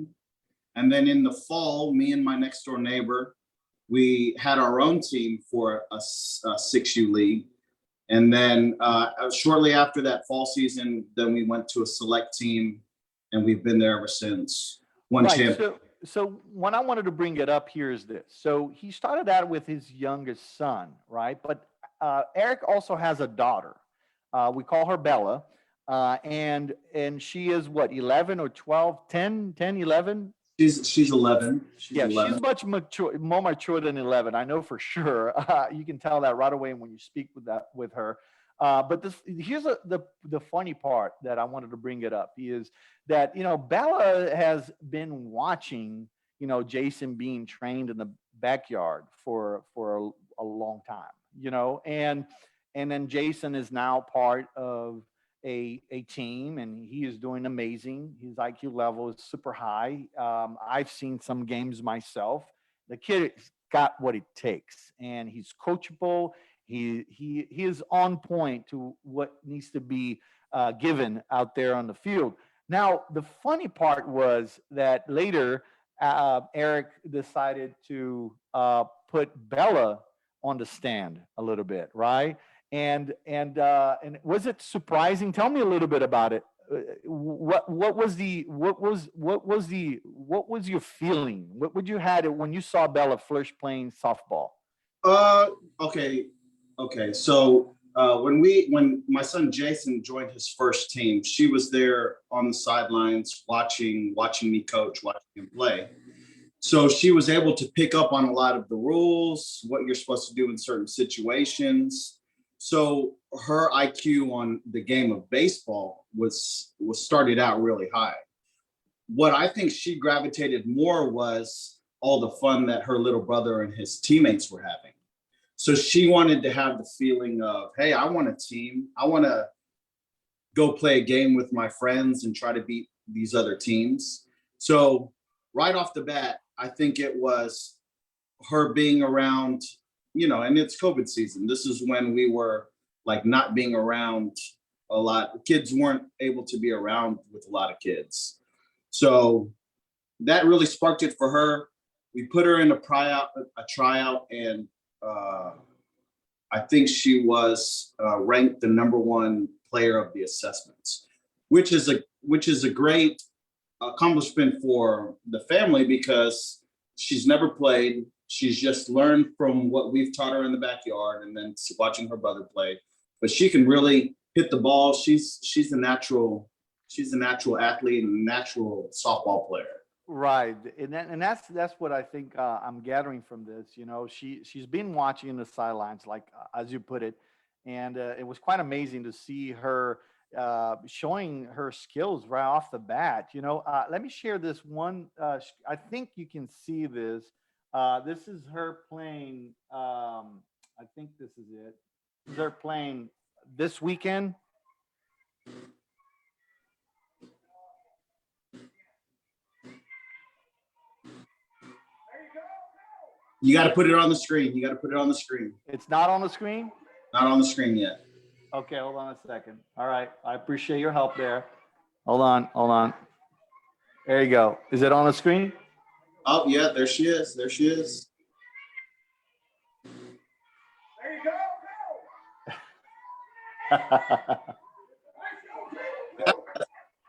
And then in the fall, me and my next door neighbor, we had our own team for a 6U league. And then shortly after that fall season, then we went to a select team, and we've been there ever since. One champion. so what I wanted to bring it up here is this. So he started out with his youngest son, right? But Eric also has a daughter. We call her Bella. And she is what, 11 or 12, 10, 10, 11? She's 11. She's Yeah, 11. she's much mature, more mature than 11. I know for sure. You can tell that right away when you speak with her. But here's the funny part that I wanted to bring it up is that Bella has been watching Jason being trained in the backyard for a long time, and then Jason is now part of a team, and he is doing amazing. His IQ level is super high. I've seen some games myself. The kid has got what it takes, and he's coachable. He is on point to what needs to be given out there on the field. Now, the funny part was that later Eric decided to put Bella on the stand a little bit, right? And was it surprising? Tell me a little bit about it. What was your feeling? What would you had when you saw Bella first playing softball? Okay. Okay. So when my son Jason joined his first team, she was there on the sidelines watching me coach, watching him play. So she was able to pick up on a lot of the rules, what you're supposed to do in certain situations. So her IQ on the game of baseball was started out really high. What I think she gravitated more was all the fun that her little brother and his teammates were having. So she wanted to have the feeling of, hey, I want a team. I want to go play a game with my friends and try to beat these other teams. So right off the bat, I think it was her being around, and it's COVID season. This is when we were like not being around a lot. Kids weren't able to be around with a lot of kids. So that really sparked it for her. We put her in a tryout, and I think she was ranked the #1 player of the assessments, which is a great accomplishment for the family because she's never played. She's just learned from what we've taught her in the backyard and then watching her brother play. But she can really hit the ball. She's a natural athlete and a natural softball player. Right, and that's what I think I'm gathering from this. She's been watching in the sidelines, like as you put it, and it was quite amazing to see her showing her skills right off the bat. Let me share this one. I think you can see this. This is her playing. I think this is it. This is her playing this weekend. You got to put it on the screen. It's not on the screen? Not on the screen yet. Okay, hold on a second. All right. I appreciate your help there. Hold on. There you go. Is it on the screen? Oh, yeah, there she is. There you go.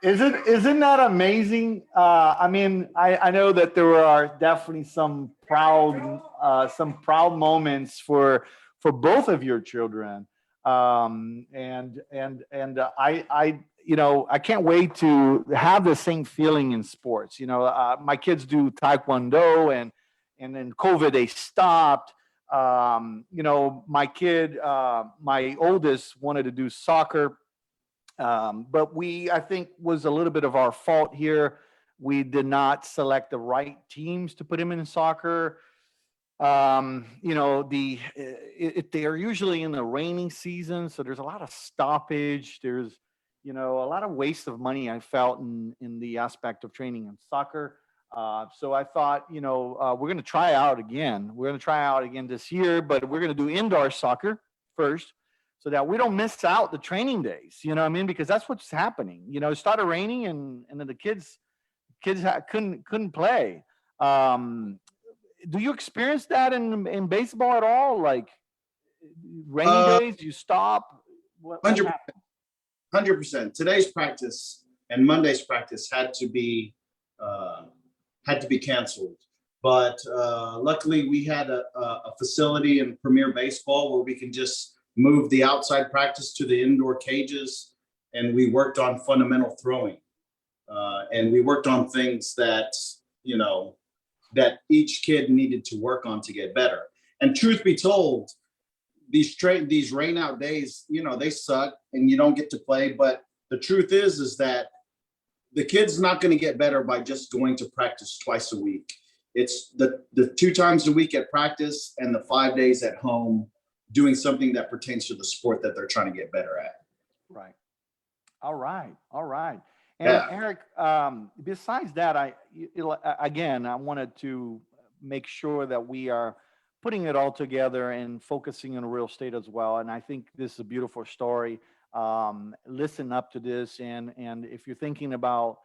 Isn't that amazing? I mean, I know that there are definitely some proud moments for both of your children, and I can't wait to have the same feeling in sports. My kids do taekwondo, and then COVID they stopped. My kid, my oldest, wanted to do soccer. But I think was a little bit of our fault here. We did not select the right teams to put him in soccer. They are usually in the rainy season, so there's a lot of stoppage. There's, a lot of waste of money I felt in the aspect of training in soccer. So I thought, we're going to try out again. We're going to try out again this year, but we're going to do indoor soccer first, so that we don't miss out the training days, because that's what's happening. It started raining and then the kids couldn't play. Do you experience that in baseball at all? Like rainy days, you stop? What 100%. 100%. Today's practice and Monday's practice had to be had to be canceled. But luckily, we had a facility in Premier Baseball where we can just move the outside practice to the indoor cages, and we worked on fundamental throwing, and we worked on things that that each kid needed to work on to get better. And truth be told, these rain out days, they suck and you don't get to play. But the truth is that the kid's not going to get better by just going to practice twice a week. It's the 2 times a week at practice and the 5 days at home doing something that pertains to the sport that they're trying to get better at. Right. All right. All right. And Yeah. Eric, besides that, again, I wanted to make sure that we are putting it all together and focusing on real estate as well. And I think this is a beautiful story. Listen up to this, and if you're thinking about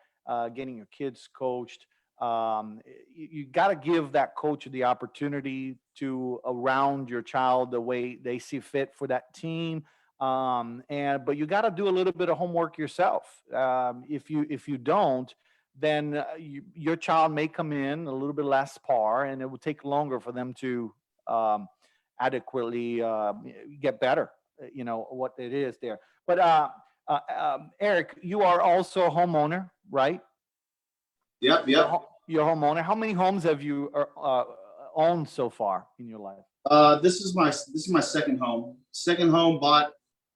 getting your kids coached, you got to give that coach the opportunity to around your child the way they see fit for that team. But you got to do a little bit of homework yourself. If you don't, then your child may come in a little bit less par, and it will take longer for them to adequately get better. What it is there. But Eric, you are also a homeowner, right? Yep. You're a homeowner. How many homes have you owned so far in your life? This is my second home.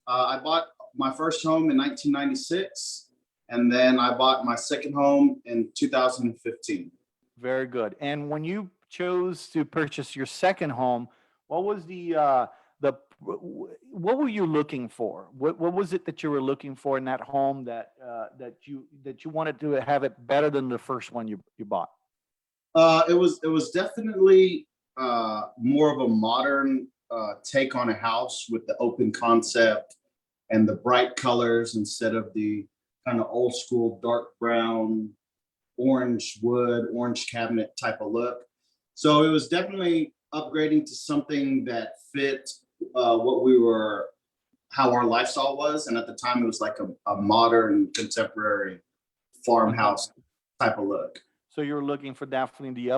I bought my first home in 1996, and then I bought my second home in 2015. Very good. And when you chose to purchase your second home, what was what were you looking for? What was it that you were looking for in that home that you wanted to have it better than the first one you bought? It was definitely more of a modern take on a house with the open concept and the bright colors instead of the kind of old school dark brown, orange wood, orange cabinet type of look. So it was definitely upgrading to something that fit how our lifestyle was. And at the time, it was like a modern, contemporary farmhouse type of look. So you're looking for definitely the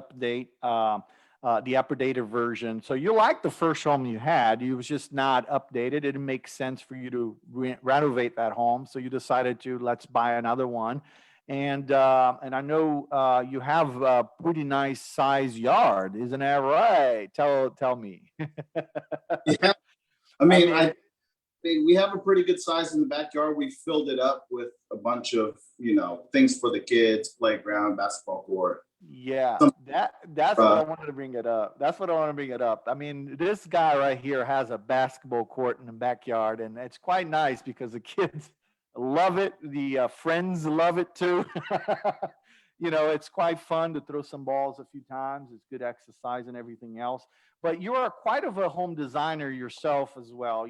updated version. So you like the first home you had, it was just not updated. It didn't make sense for you to renovate that home. So you decided to let's buy another one. And I know you have a pretty nice size yard, isn't that right? Tell me. Yeah, I mean, we have a pretty good size in the backyard. We filled it up with a bunch of things for the kids, playground, basketball court. Yeah, that's what I wanted to bring it up. That's what I want to bring it up. I mean, this guy right here has a basketball court in the backyard, and it's quite nice because the kids love it. The friends love it too. It's quite fun to throw some balls a few times. It's good exercise and everything else. But you are quite of a home designer yourself as well.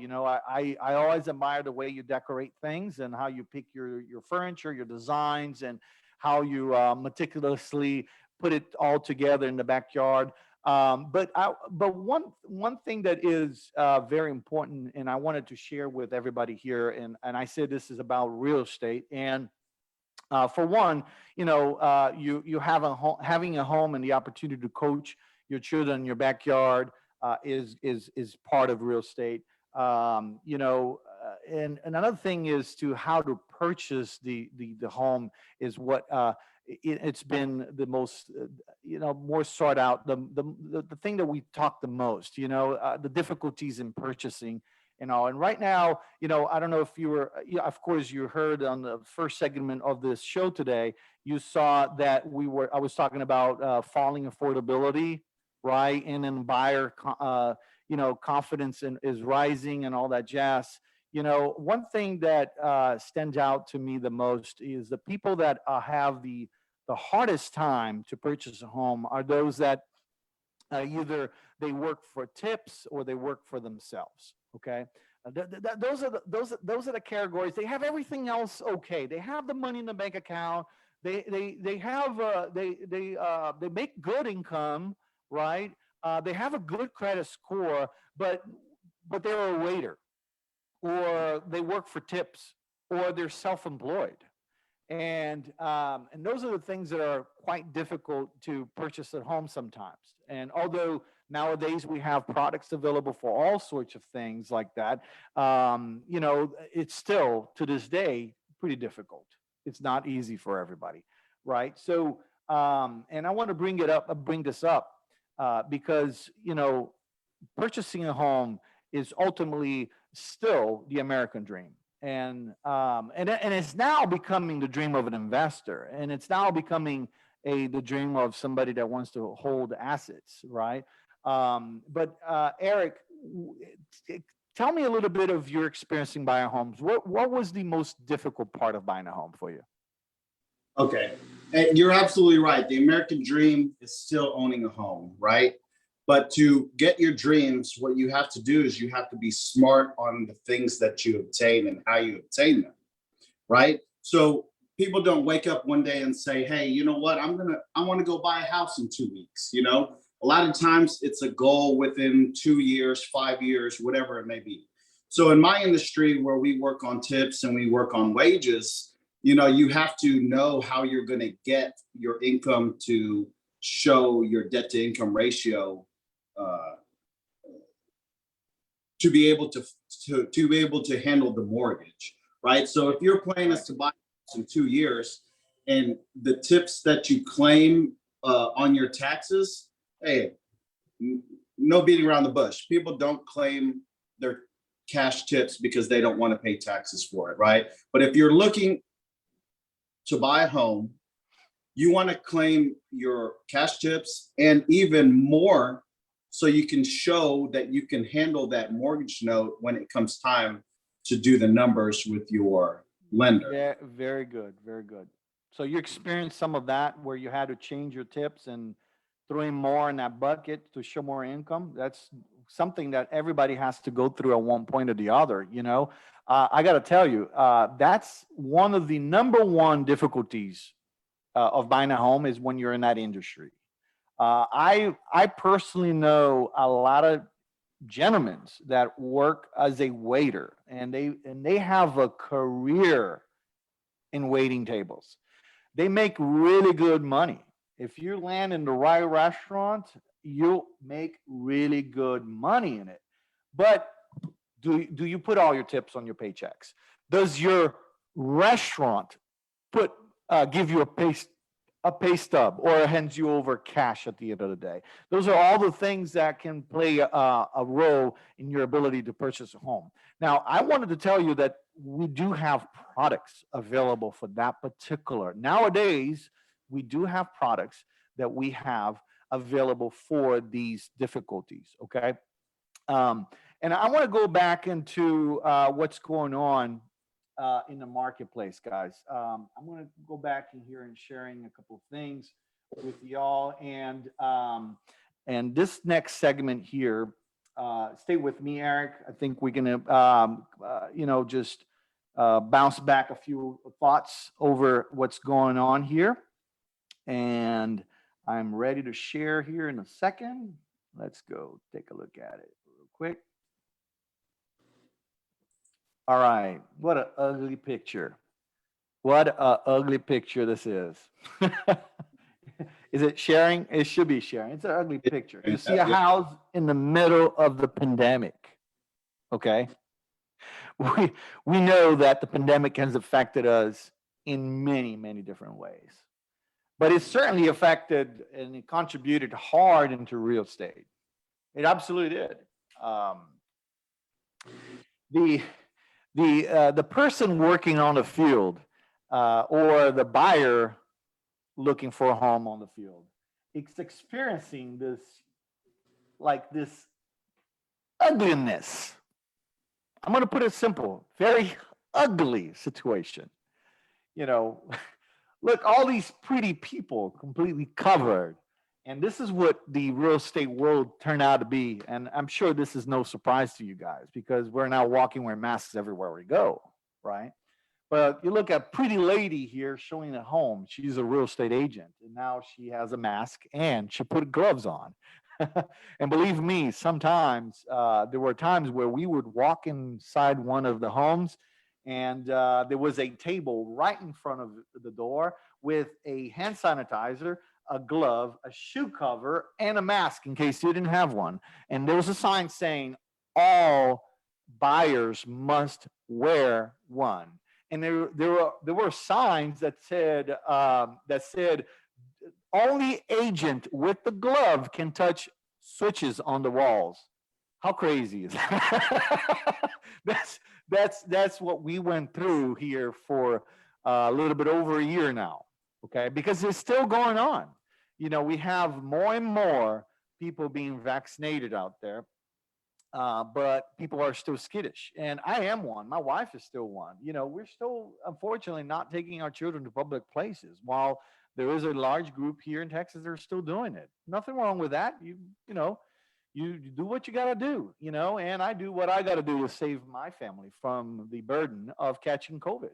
I always admire the way you decorate things and how you pick your furniture, your designs, and how you meticulously put it all together in the backyard. But one thing that is very important, and I wanted to share with everybody here, and I said this is about real estate. And for one, you have having a home and the opportunity to coach your children in your backyard is part of real estate. And another thing is to how to purchase the home is what it's been the most more sought out, the thing that we talk the most, the difficulties in purchasing. And right now, I don't know if you were, of course, you heard on the first segment of this show today, you saw that I was talking about falling affordability, right? And then buyer, confidence is rising and all that jazz. One thing that stands out to me the most is the people that have the hardest time to purchase a home are those that either they work for tips or they work for themselves. Okay, those are the categories. They have everything else okay. They have the money in the bank account. They have they make good income, right? They have a good credit score, but they're a waiter, or they work for tips, or they're self-employed. And those are the things that are quite difficult to purchase at home sometimes. And although nowadays we have products available for all sorts of things like that, it's still to this day pretty difficult. It's not easy for everybody, right? So, and I want to bring this up because purchasing a home is ultimately still the American dream. And it's now becoming the dream of an investor, and it's now becoming the dream of somebody that wants to hold assets, right? But Eric, tell me a little bit of your experience in buying homes. What was the most difficult part of buying a home for you? Okay. And you're absolutely right. The American dream is still owning a home, right? But to get your dreams, what you have to do is you have to be smart on the things that you obtain and how you obtain them, right? So people don't wake up one day and say, "Hey, you know what? I want to go buy a house in 2 weeks." A lot of times it's a goal within 2 years, 5 years, whatever it may be. So in my industry, where we work on tips and we work on wages, you have to know how you're going to get your income to show your debt to income ratio, uh, to be able to be able to handle the mortgage, right? So if your plan is to buy in 2 years, and the tips that you claim on your taxes, hey, no beating around the bush. People don't claim their cash tips because they don't want to pay taxes for it, right? But if you're looking to buy a home, you want to claim your cash tips and even more, so you can show that you can handle that mortgage note when it comes time to do the numbers with your lender. Yeah, very good, very good. So you experienced some of that where you had to change your tips and throw in more in that bucket to show more income. That's something that everybody has to go through at one point or the other. I got to tell you, that's one of the number one difficulties of buying a home is when you're in that industry. I personally know a lot of gentlemen that work as a waiter, and they have a career in waiting tables. They make really good money. If you land in the right restaurant, you'll make really good money in it. But do you put all your tips on your paychecks? Does your restaurant put give you a pay stub or hands you over cash at the end of the day? Those are all the things that can play a role in your ability to purchase a home. Now, I wanted to tell you that we do have products available for that particular. Nowadays, we do have products that we have available for these difficulties. Okay. And I want to go back into what's going on in the marketplace, guys. I'm going to go back in here and sharing a couple of things with y'all, and this next segment here. Stay with me, Eric. I think we're going to, just bounce back a few thoughts over what's going on here, and I'm ready to share here in a second. Let's go take a look at it real quick. All right. What an ugly picture. What a ugly picture this is. Is it sharing? It should be sharing. It's an ugly picture. You see a house in the middle of the pandemic. Okay. We know that the pandemic has affected us in many, many different ways. But it certainly affected and it contributed hard into real estate. It absolutely did. The person working on the field or the buyer looking for a home on the field, it's experiencing this ugliness. I'm going to put it simple, very ugly situation. Look, all these pretty people completely covered. And this is what the real estate world turned out to be. And I'm sure this is no surprise to you guys because we're now walking wearing masks everywhere we go, right? But you look at pretty lady here showing at home. She's a real estate agent, and now she has a mask and she put gloves on. And believe me, sometimes there were times where we would walk inside one of the homes And there was a table right in front of the door with a hand sanitizer, a glove, a shoe cover, and a mask in case you didn't have one. And there was a sign saying, all buyers must wear one. And there were signs that said only agent with the glove can touch switches on the walls. How crazy is that? that's what we went through here for a little bit over a year now. Okay, because it's still going on. We have more and more people being vaccinated out there, but people are still skittish, and I am one. My wife is still one. We're still, unfortunately, not taking our children to public places. While there is a large group here in Texas that are still doing it. Nothing wrong with that. You do what you got to do, and I do what I got to do to save my family from the burden of catching COVID.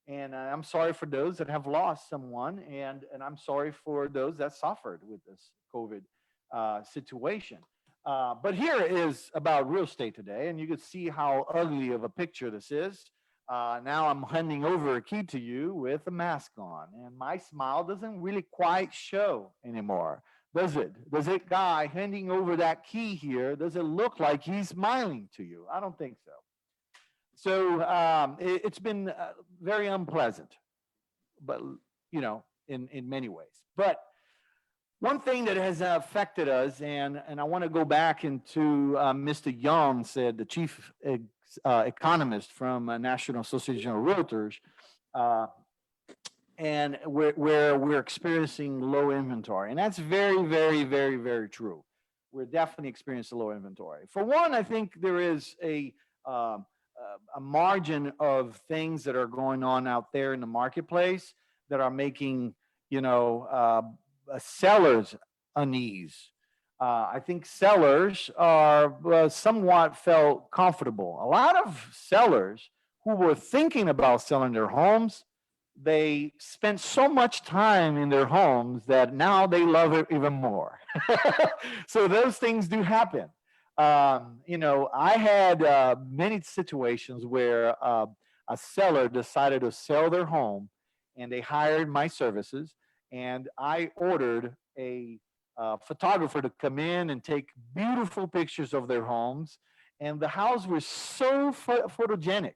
And I'm sorry for those that have lost someone, and I'm sorry for those that suffered with this COVID situation. But here is about real estate today, and you can see how ugly of a picture this is. Now I'm handing over a key to you with a mask on, and my smile doesn't really quite show anymore, does it? Does it, guy handing over that key here, does it look like he's smiling to you? I don't think so. So it's been very unpleasant, but in many ways. But one thing that has affected us, and I want to go back into Mr. Young said, the chief economist from National Association of Realtors, and where we're experiencing low inventory. And that's very, very, very, very true. We're definitely experiencing low inventory. For one, I think there is a margin of things that are going on out there in the marketplace that are making, sellers unease. I think sellers are somewhat felt comfortable. A lot of sellers who were thinking about selling their homes, they spent so much time in their homes that now they love it even more. So those things do happen. I had many situations where a seller decided to sell their home, and they hired my services, and I ordered a photographer to come in and take beautiful pictures of their homes, and the house was so photogenic.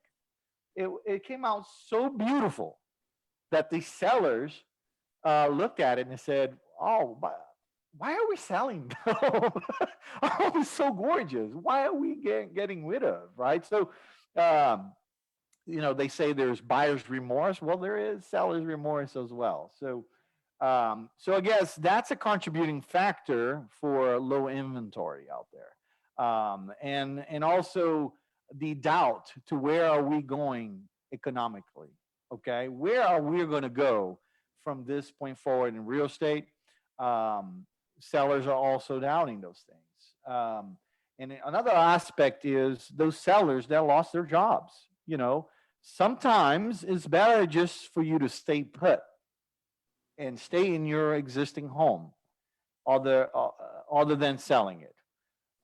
It came out so beautiful that the sellers looked at it and said, "Oh, but why are we selling? Oh, it's so gorgeous. Why are we getting rid of?" Right? So, they say there's buyer's remorse. Well, there is seller's remorse as well. So I guess that's a contributing factor for low inventory out there, and also the doubt to where are we going economically. Okay, where are we going to go from this point forward in real estate? Sellers are also doubting those things. And another aspect is those sellers that lost their jobs. Sometimes it's better just for you to stay put and stay in your existing home other than selling it.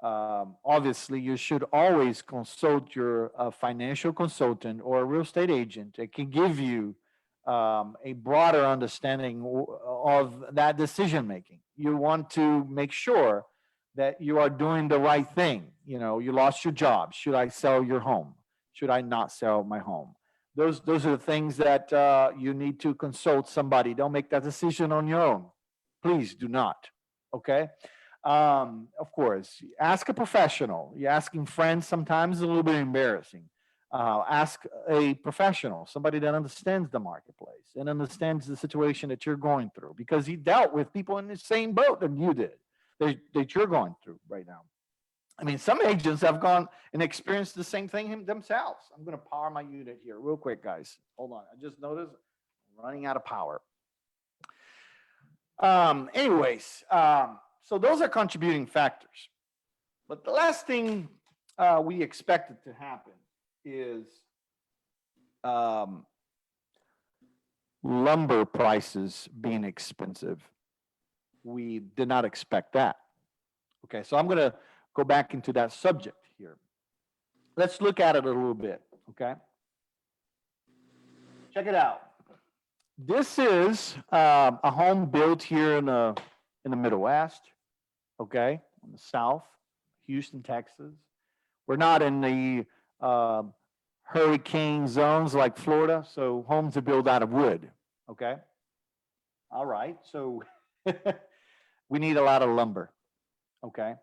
Obviously, you should always consult your financial consultant or a real estate agent that can give you a broader understanding of that decision making. You want to make sure that you are doing the right thing. You lost your job. Should I sell your home? Should I not sell my home? Those are the things that you need to consult somebody. Don't make that decision on your own. Please do not. Okay. Of course, ask a professional. You're asking friends sometimes is a little bit embarrassing. Ask a professional, somebody that understands the marketplace and understands the situation that you're going through, because he dealt with people in the same boat that you did, that you're going through right now. I mean, some agents have gone and experienced the same thing themselves. I'm going to power my unit here real quick, guys. Hold on. I just noticed I'm running out of power. So those are contributing factors. But the last thing we expected to happen is lumber prices being expensive. We did not expect that. Okay, so I'm going to go back into that subject here. Let's look at it a little bit, okay? Check it out. This is a home built here in the Midwest, okay, in the South, Houston, Texas. We're not in the hurricane zones like Florida, so homes are built out of wood, okay? All right, so we need a lot of lumber, okay?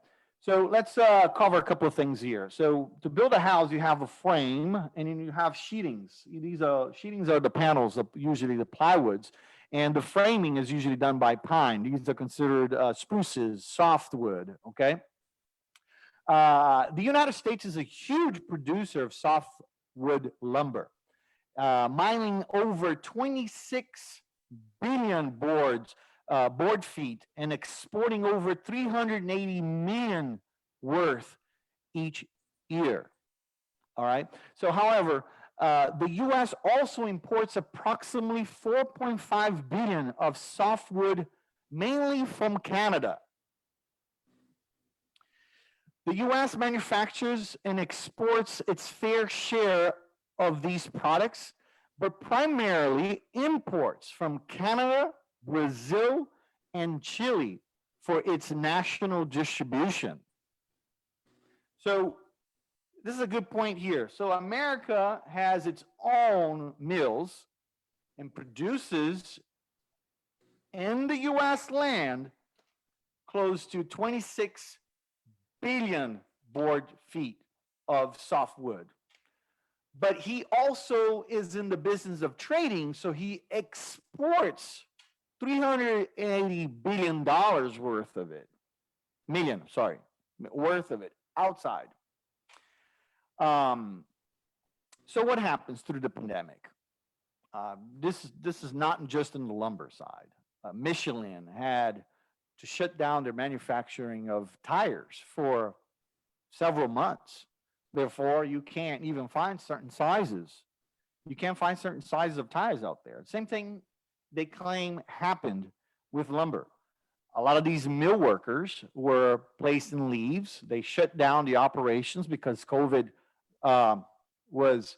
So let's cover a couple of things here. So to build a house, you have a frame and then you have sheetings. Sheetings are the panels, usually the plywoods, and the framing is usually done by pine. These are considered spruces, softwood, okay? The United States is a huge producer of softwood lumber, mining over 26 billion board feet and exporting over 380 million worth each year. All right. So, however, the U.S. also imports approximately 4.5 billion of softwood, mainly from Canada. The U.S. manufactures and exports its fair share of these products, but primarily imports from Canada, Brazil, and Chile for its national distribution. So this is a good point here. So America has its own mills and produces in the U.S. land close to 26 billion board feet of softwood. But he also is in the business of trading, so he exports $380 billion worth of it, worth of it outside. So what happens through the pandemic? This is not just in the lumber side. Michelin had to shut down their manufacturing of tires for several months. Therefore, you can't even find certain sizes. You can't find certain sizes of tires out there. Same thing they claim happened with lumber. A lot of these mill workers were placed in leaves. They shut down the operations because COVID was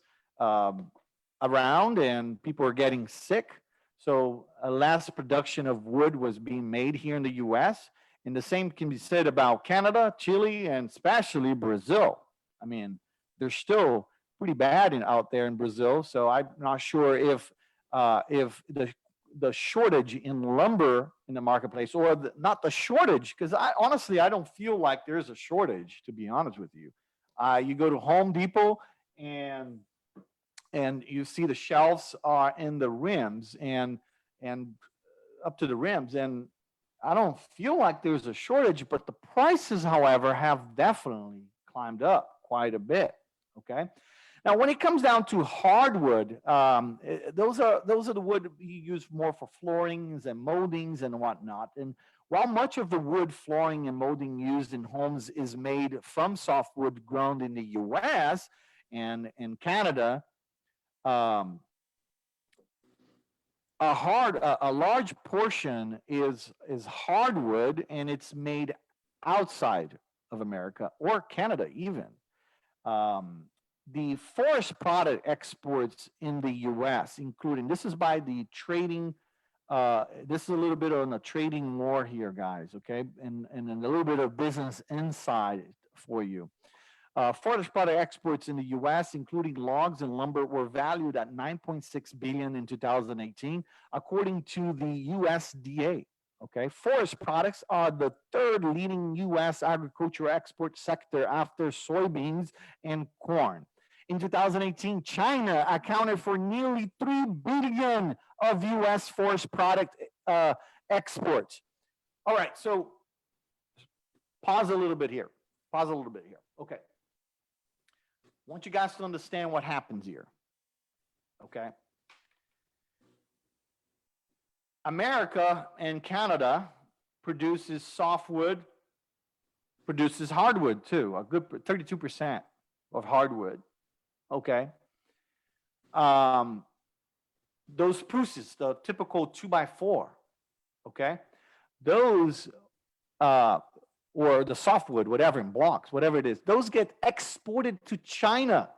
around and people were getting sick. So a less production of wood was being made here in the U.S. And the same can be said about Canada, Chile, and especially Brazil. I mean, they're still pretty bad out there in Brazil. So I'm not sure if the shortage in lumber in the marketplace, or not the shortage, because honestly, I don't feel like there's a shortage, to be honest with you. You go to Home Depot and you see the shelves are in the rims and up to the rims, and I don't feel like there's a shortage, but the prices, however, have definitely climbed up quite a bit. Okay. Now, when it comes down to hardwood, those are the wood you use more for floorings and moldings and whatnot. And while much of the wood flooring and molding used in homes is made from softwood grown in the U.S. and in Canada, a large portion is hardwood, and it's made outside of America or Canada even. The forest product exports in the U.S., including, this is by the trading, this is a little bit on the trading war here, guys, okay? And a little bit of business insight for you. Forest product exports in the U.S., including logs and lumber, were valued at $9.6 billion in 2018, according to the USDA. Okay, forest products are the third leading U.S. agricultural export sector after soybeans and corn. In 2018, China accounted for nearly $3 billion of U.S. forest product exports. All right, so pause a little bit here. Okay. I want you guys to understand what happens here. Okay. America and Canada produces softwood, produces hardwood too, a good 32% of hardwood. Okay. Those spruces, the typical 2x4, okay, those, or the softwood, whatever, in blocks, whatever it is, those get exported to China.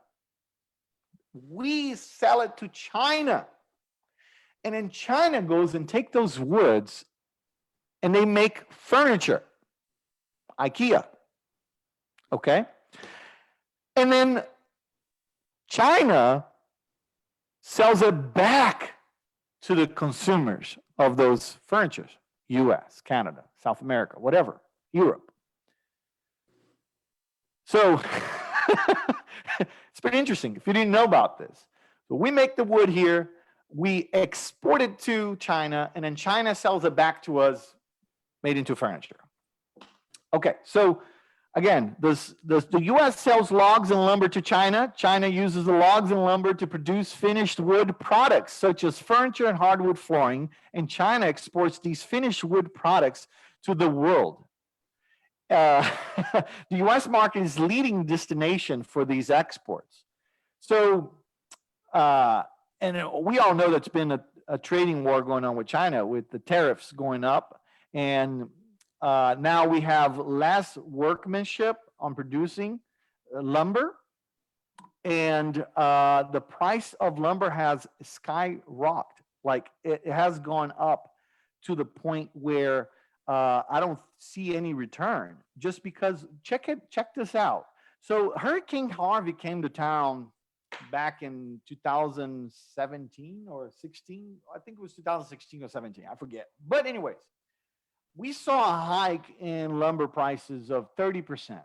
We sell it to China And then China goes and take those woods and they make furniture, IKEA. Okay. And then China sells it back to the consumers of those furnitures, US, Canada, South America, whatever, Europe. So it's pretty interesting if you didn't know about this. So we make the wood here, we export it to China, and then China sells it back to us made into furniture. Okay, so again, the US sells logs and lumber to China. China uses the logs and lumber to produce finished wood products such as furniture and hardwood flooring, and China exports these finished wood products to the world. The US market is leading destination for these exports. So, and we all know that's been a trading war going on with China with the tariffs going up. And now we have less workmanship on producing lumber. And the price of lumber has skyrocketed. Like it has gone up to the point where I don't see any return just because check this out. So Hurricane Harvey came to town back in 2017 or 16. I think it was 2016 or 17. I forget. But anyways, we saw a hike in lumber prices of 30%.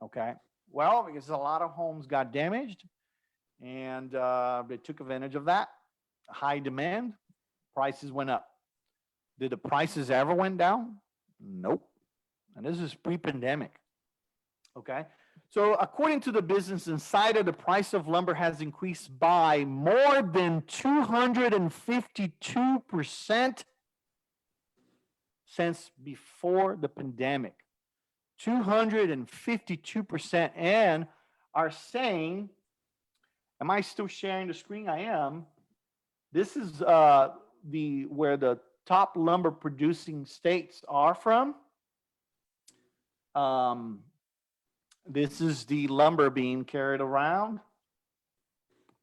Okay. Well, because a lot of homes got damaged and they took advantage of that. High demand, prices went up. Did the prices ever went down? Nope. And this is pre-pandemic. Okay. So according to the Business Insider, the price of lumber has increased by more than 252% since before the pandemic. 252%. And are saying, am I still sharing the screen? I am. This is where the top lumber producing states are from. This is the lumber being carried around.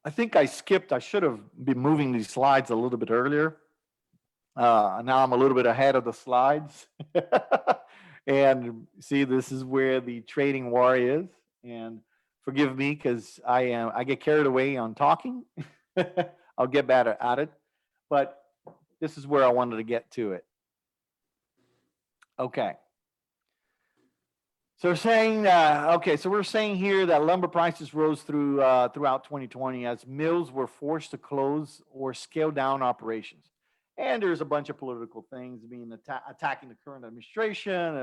I think I skipped. I should have been moving these slides a little bit earlier. Now I'm a little bit ahead of the slides. And see, this is where the trading war is. And forgive me because I get carried away on talking. I'll get better at it. But this is where I wanted to get to it. Okay. So saying, so we're saying here that lumber prices rose throughout 2020 as mills were forced to close or scale down operations. And there's a bunch of political things being attacking the current administration,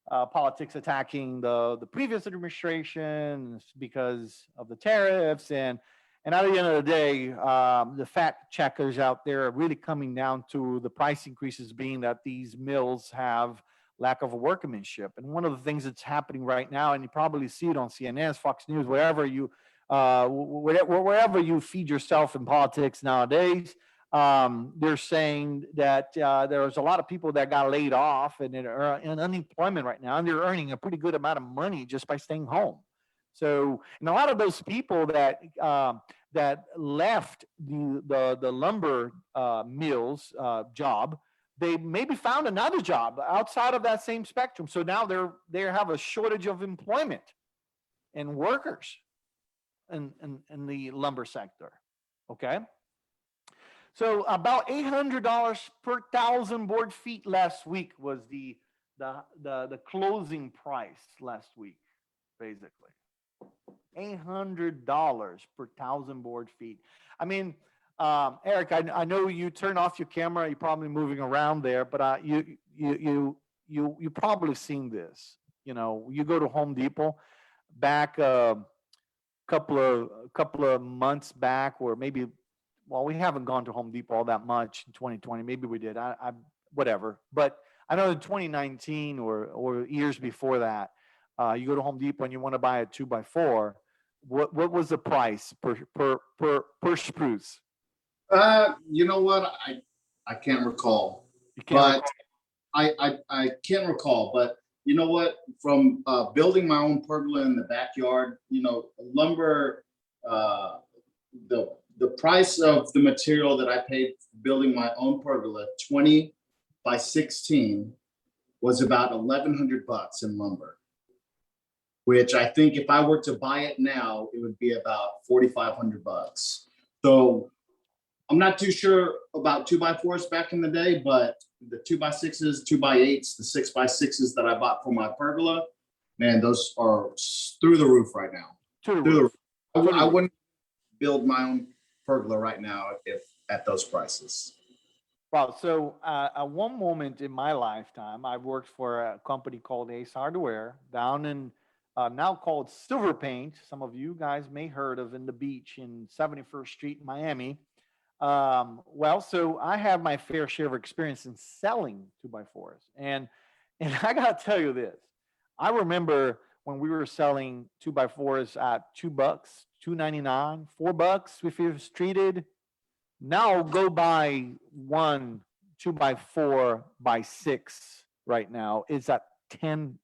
politics attacking the previous administration because of the tariffs. And at the end of the day, the fact checkers out there are really coming down to the price increases being that these mills have lack of workmanship. And one of the things that's happening right now, and you probably see it on CNN, Fox News, wherever you feed yourself in politics nowadays, they're saying that there's a lot of people that got laid off and are in unemployment right now, and they're earning a pretty good amount of money just by staying home. So, and a lot of those people that left the lumber mills job, they maybe found another job outside of that same spectrum. So now they have a shortage of employment and workers in the lumber sector. Okay. So about $800 per 1,000 board feet last week was the closing price last week, basically. $800 per 1,000 board feet. I mean, Eric, I know you turn off your camera. You're probably moving around there, but you probably seen this. You know, you go to Home Depot back a couple of months back, or maybe, well, we haven't gone to Home Depot all that much in 2020. Maybe we did. I whatever. But I know in 2019 or years before that, you go to Home Depot and you want to buy a 2x4. What was the price per spruce? You know what? I can't recall. You can't recall. I can't recall, but you know what? From building my own pergola in the backyard, lumber, the the price of the material that I paid building my own pergola, 20 by 16, was about $1,100 in lumber, which I think if I were to buy it now, it would be about $4,500. So I'm not too sure about 2x4s back in the day, but the 2x6s, 2x8s, the 6x6s that I bought for my pergola, man, those are through the roof right now. To the Through the roof. roof. I wouldn't build my own pergola right now if at those prices. Wow. So at one moment in my lifetime, I worked for a company called Ace Hardware down in now called Silver Paint. Some of you guys may heard of in the beach in 71st Street in Miami. So I have my fair share of experience in selling 2x4s. And I got to tell you this. I remember when we were selling 2x4s at $2, $2.99, $4 if it was treated. Now go buy one 2x4 by 6 right now is at $10.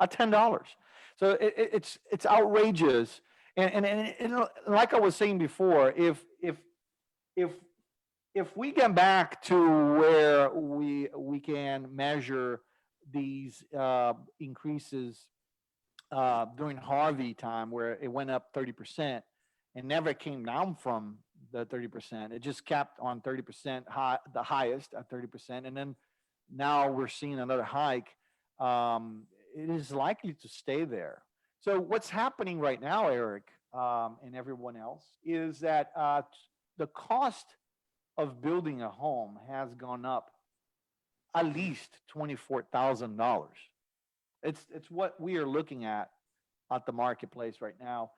At $10. So it's outrageous. And like I was saying before, if we get back to where we can measure these increases during Harvey time, where it went up 30% and never came down from the 30%, it just capped on 30% high, the highest at 30%, and then now we're seeing another hike. It is likely to stay there. So what's happening right now, Eric, and everyone else, is that the cost of building a home has gone up at least $24,000. It's what we are looking at the marketplace right now.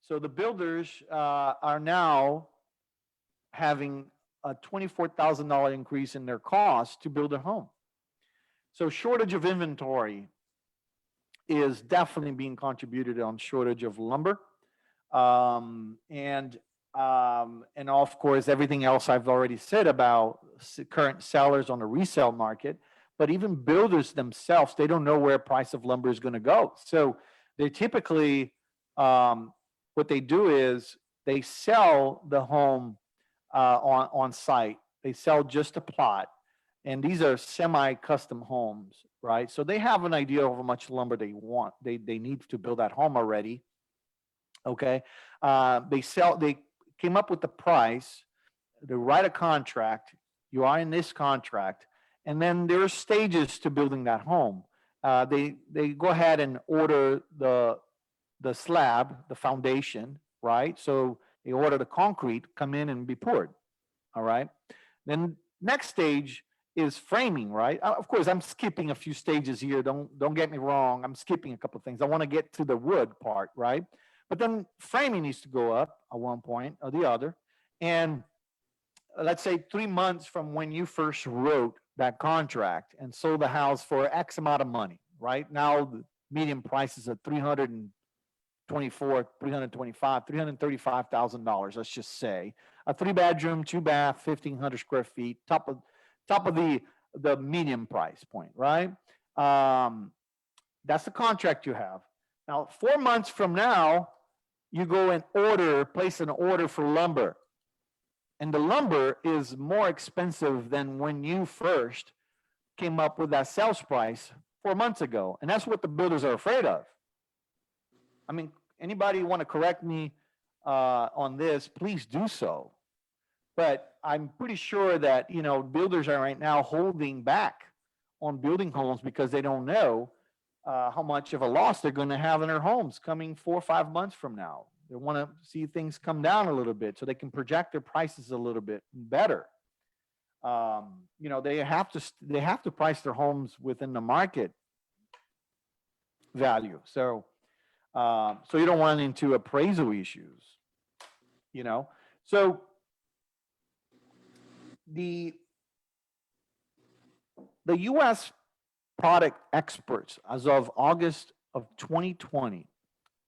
So the builders are now having a $24,000 increase in their cost to build a home. So shortage of inventory is definitely being contributed on shortage of lumber. And of course, everything else I've already said about current sellers on the resale market, but even builders themselves, they don't know where price of lumber is going to go. So they typically, what they do is they sell the home on site. They sell just a plot. And these are semi-custom homes, right? So they have an idea of how much lumber they want. They need to build that home already. Okay. They came up with the price. They write a contract. You are in this contract. And then there are stages to building that home. They go ahead and order the slab, the foundation, right? So they order the concrete, come in and be poured. All right. Then next stage is framing, right? Of course, I'm skipping a few stages here. Don't get me wrong. I'm skipping a couple of things. I want to get to the wood part, right? But then framing needs to go up at one point or the other. And let's say 3 months from when you first wrote that contract and sold the house for X amount of money, right? Now the median price is at $325,000, $335,000, let's just say. A 3-bedroom, 2-bath, 1,500 square feet, top of the median price point, right? That's the contract you have. Now, 4 months from now, you go and place an order for lumber. And the lumber is more expensive than when you first came up with that sales price 4 months ago. And that's what the builders are afraid of. I mean, anybody want to correct me on this, please do so. But I'm pretty sure that, builders are right now holding back on building homes because they don't know how much of a loss they're going to have in their homes coming 4 or 5 months from now. They want to see things come down a little bit so they can project their prices a little bit better. They have to price their homes within the market value. So you don't run into appraisal issues. So the U.S. product exports as of August of 2020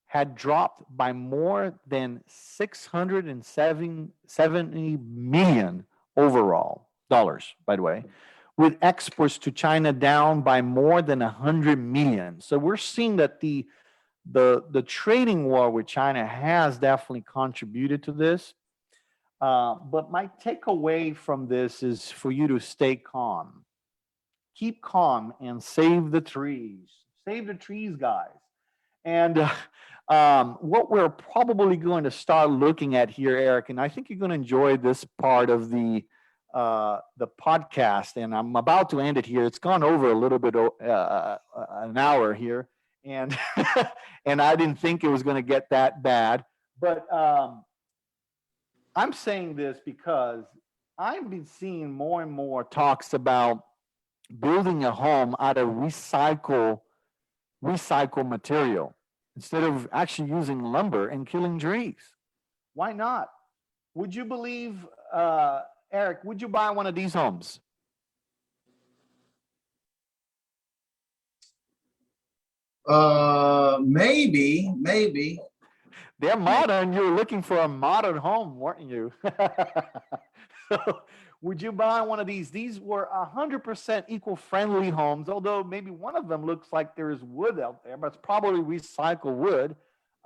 had dropped by more than $670 million overall dollars, by the way, with exports to China down by more than 100 million. So we're seeing that the trading war with China has definitely contributed to this. But my takeaway from this is for you to stay calm. Keep calm and save the trees. Save the trees, guys. And what we're probably going to start looking at here, Eric, and I think you're going to enjoy this part of the podcast. And I'm about to end it here. It's gone over a little bit, an hour here, and and I didn't think it was going to get that bad. But I'm saying this because I've been seeing more and more talks about building a home out of recycle material instead of actually using lumber and killing trees. Why not? Would you believe, Eric, would you buy one of these homes? Maybe. They're modern. You were looking for a modern home, weren't you? So, would you buy one of these? These were 100% eco-friendly homes, although maybe one of them looks like there's wood out there, but it's probably recycled wood.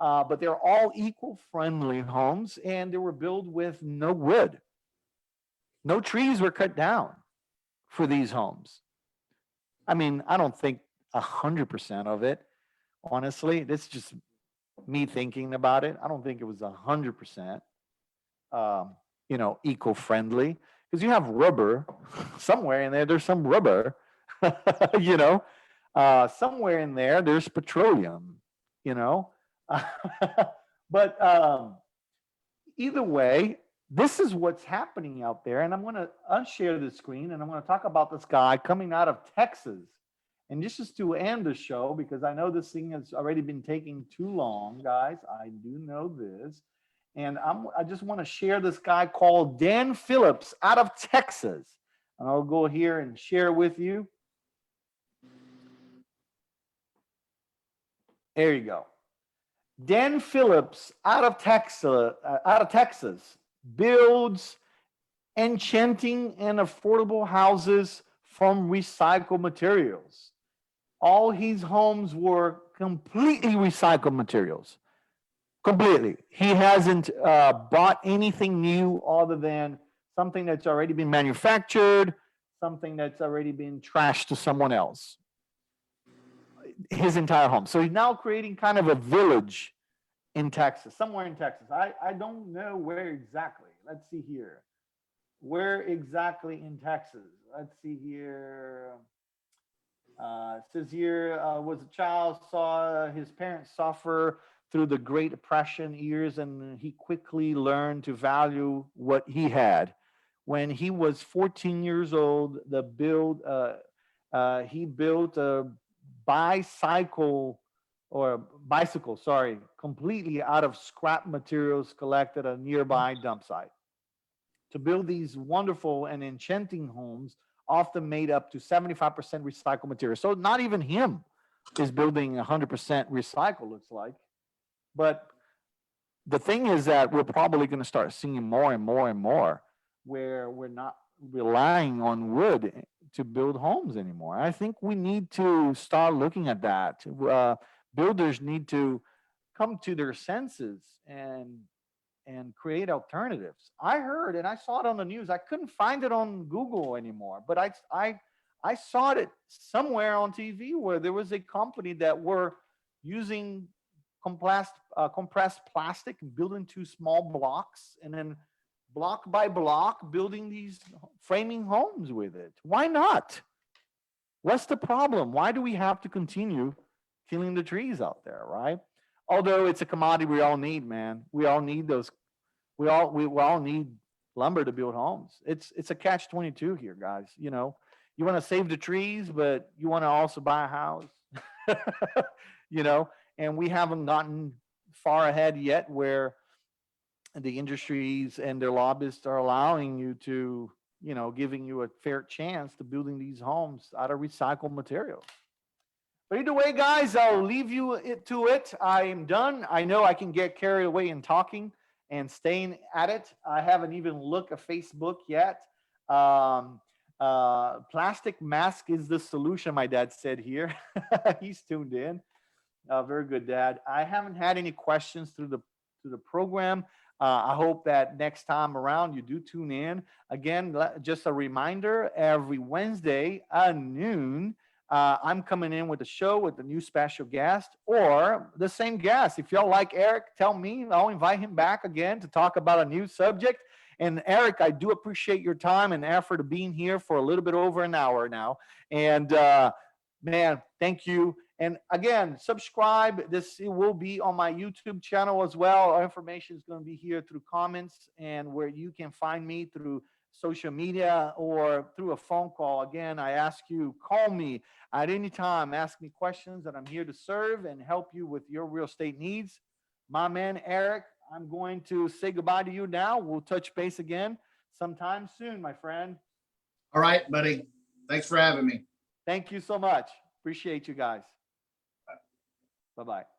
But they're all eco-friendly homes, and they were built with no wood. No trees were cut down for these homes. I mean, I don't think 100% of it, honestly. That's just me thinking about it. I don't think it was 100%, eco-friendly, because you have rubber somewhere in there. There's some rubber, you know, somewhere in there. There's petroleum, you know. But either way, this is what's happening out there. And I'm going to unshare the screen and I'm going to talk about this guy coming out of Texas. And this is to end the show because I know this thing has already been taking too long, guys. I do know this. And I just want to share this guy called Dan Phillips out of Texas. And I'll go here and share with you. There you go. Dan Phillips out of Texas builds enchanting and affordable houses from recycled materials. All his homes were completely recycled materials. Completely. He hasn't bought anything new other than something that's already been manufactured, something that's already been trashed to someone else. His entire home. So he's now creating kind of a village in Texas, somewhere in Texas. I don't know where exactly. Let's see here. Where exactly in Texas? Let's see here. It says here, was a child, saw his parents suffer through the Great Depression years, and he quickly learned to value what he had. When he was 14 years old, he built a bicycle, completely out of scrap materials collected at a nearby dump site. To build these wonderful and enchanting homes, often made up to 75% recycled material. So not even him is building 100% recycle, looks like. But the thing is that we're probably going to start seeing more and more and more where we're not relying on wood to build homes anymore. I think we need to start looking at that. Builders need to come to their senses and create alternatives. I heard and I saw it on the news. I couldn't find it on Google anymore, but I saw it somewhere on TV where there was a company that were using compressed plastic, building two small blocks, and then block by block building these framing homes with it. Why not? What's the problem? Why do we have to continue killing the trees out there, right? Although it's a commodity we all need, man. We all need those. We all need lumber to build homes. It's a catch-22 here, guys. You know, you want to save the trees, but you want to also buy a house. You know, and we haven't gotten far ahead yet where the industries and their lobbyists are allowing you to, you know, giving you a fair chance to building these homes out of recycled materials. But either way, guys, I'll leave you to it. I am done. I know I can get carried away in talking and staying at it. I haven't even looked at Facebook yet. Plastic mask is the solution, my dad said here. He's tuned in. Very good, Dad. I haven't had any questions through the program. I hope that next time around you do tune in. Again, just a reminder, every Wednesday at noon, I'm coming in with a show with a new special guest or the same guest. If y'all like Eric, tell me. I'll invite him back again to talk about a new subject. And Eric, I do appreciate your time and effort of being here for a little bit over an hour now. And man, thank you. And again, subscribe. This will be on my YouTube channel as well. Our information is going to be here through comments and where you can find me through social media or through a phone call. Again, I ask you, call me at any time. Ask me questions, and I'm here to serve and help you with your real estate needs. My man, Eric, I'm going to say goodbye to you now. We'll touch base again sometime soon, my friend. All right, buddy. Thanks for having me. Thank you so much. Appreciate you guys. Bye-bye.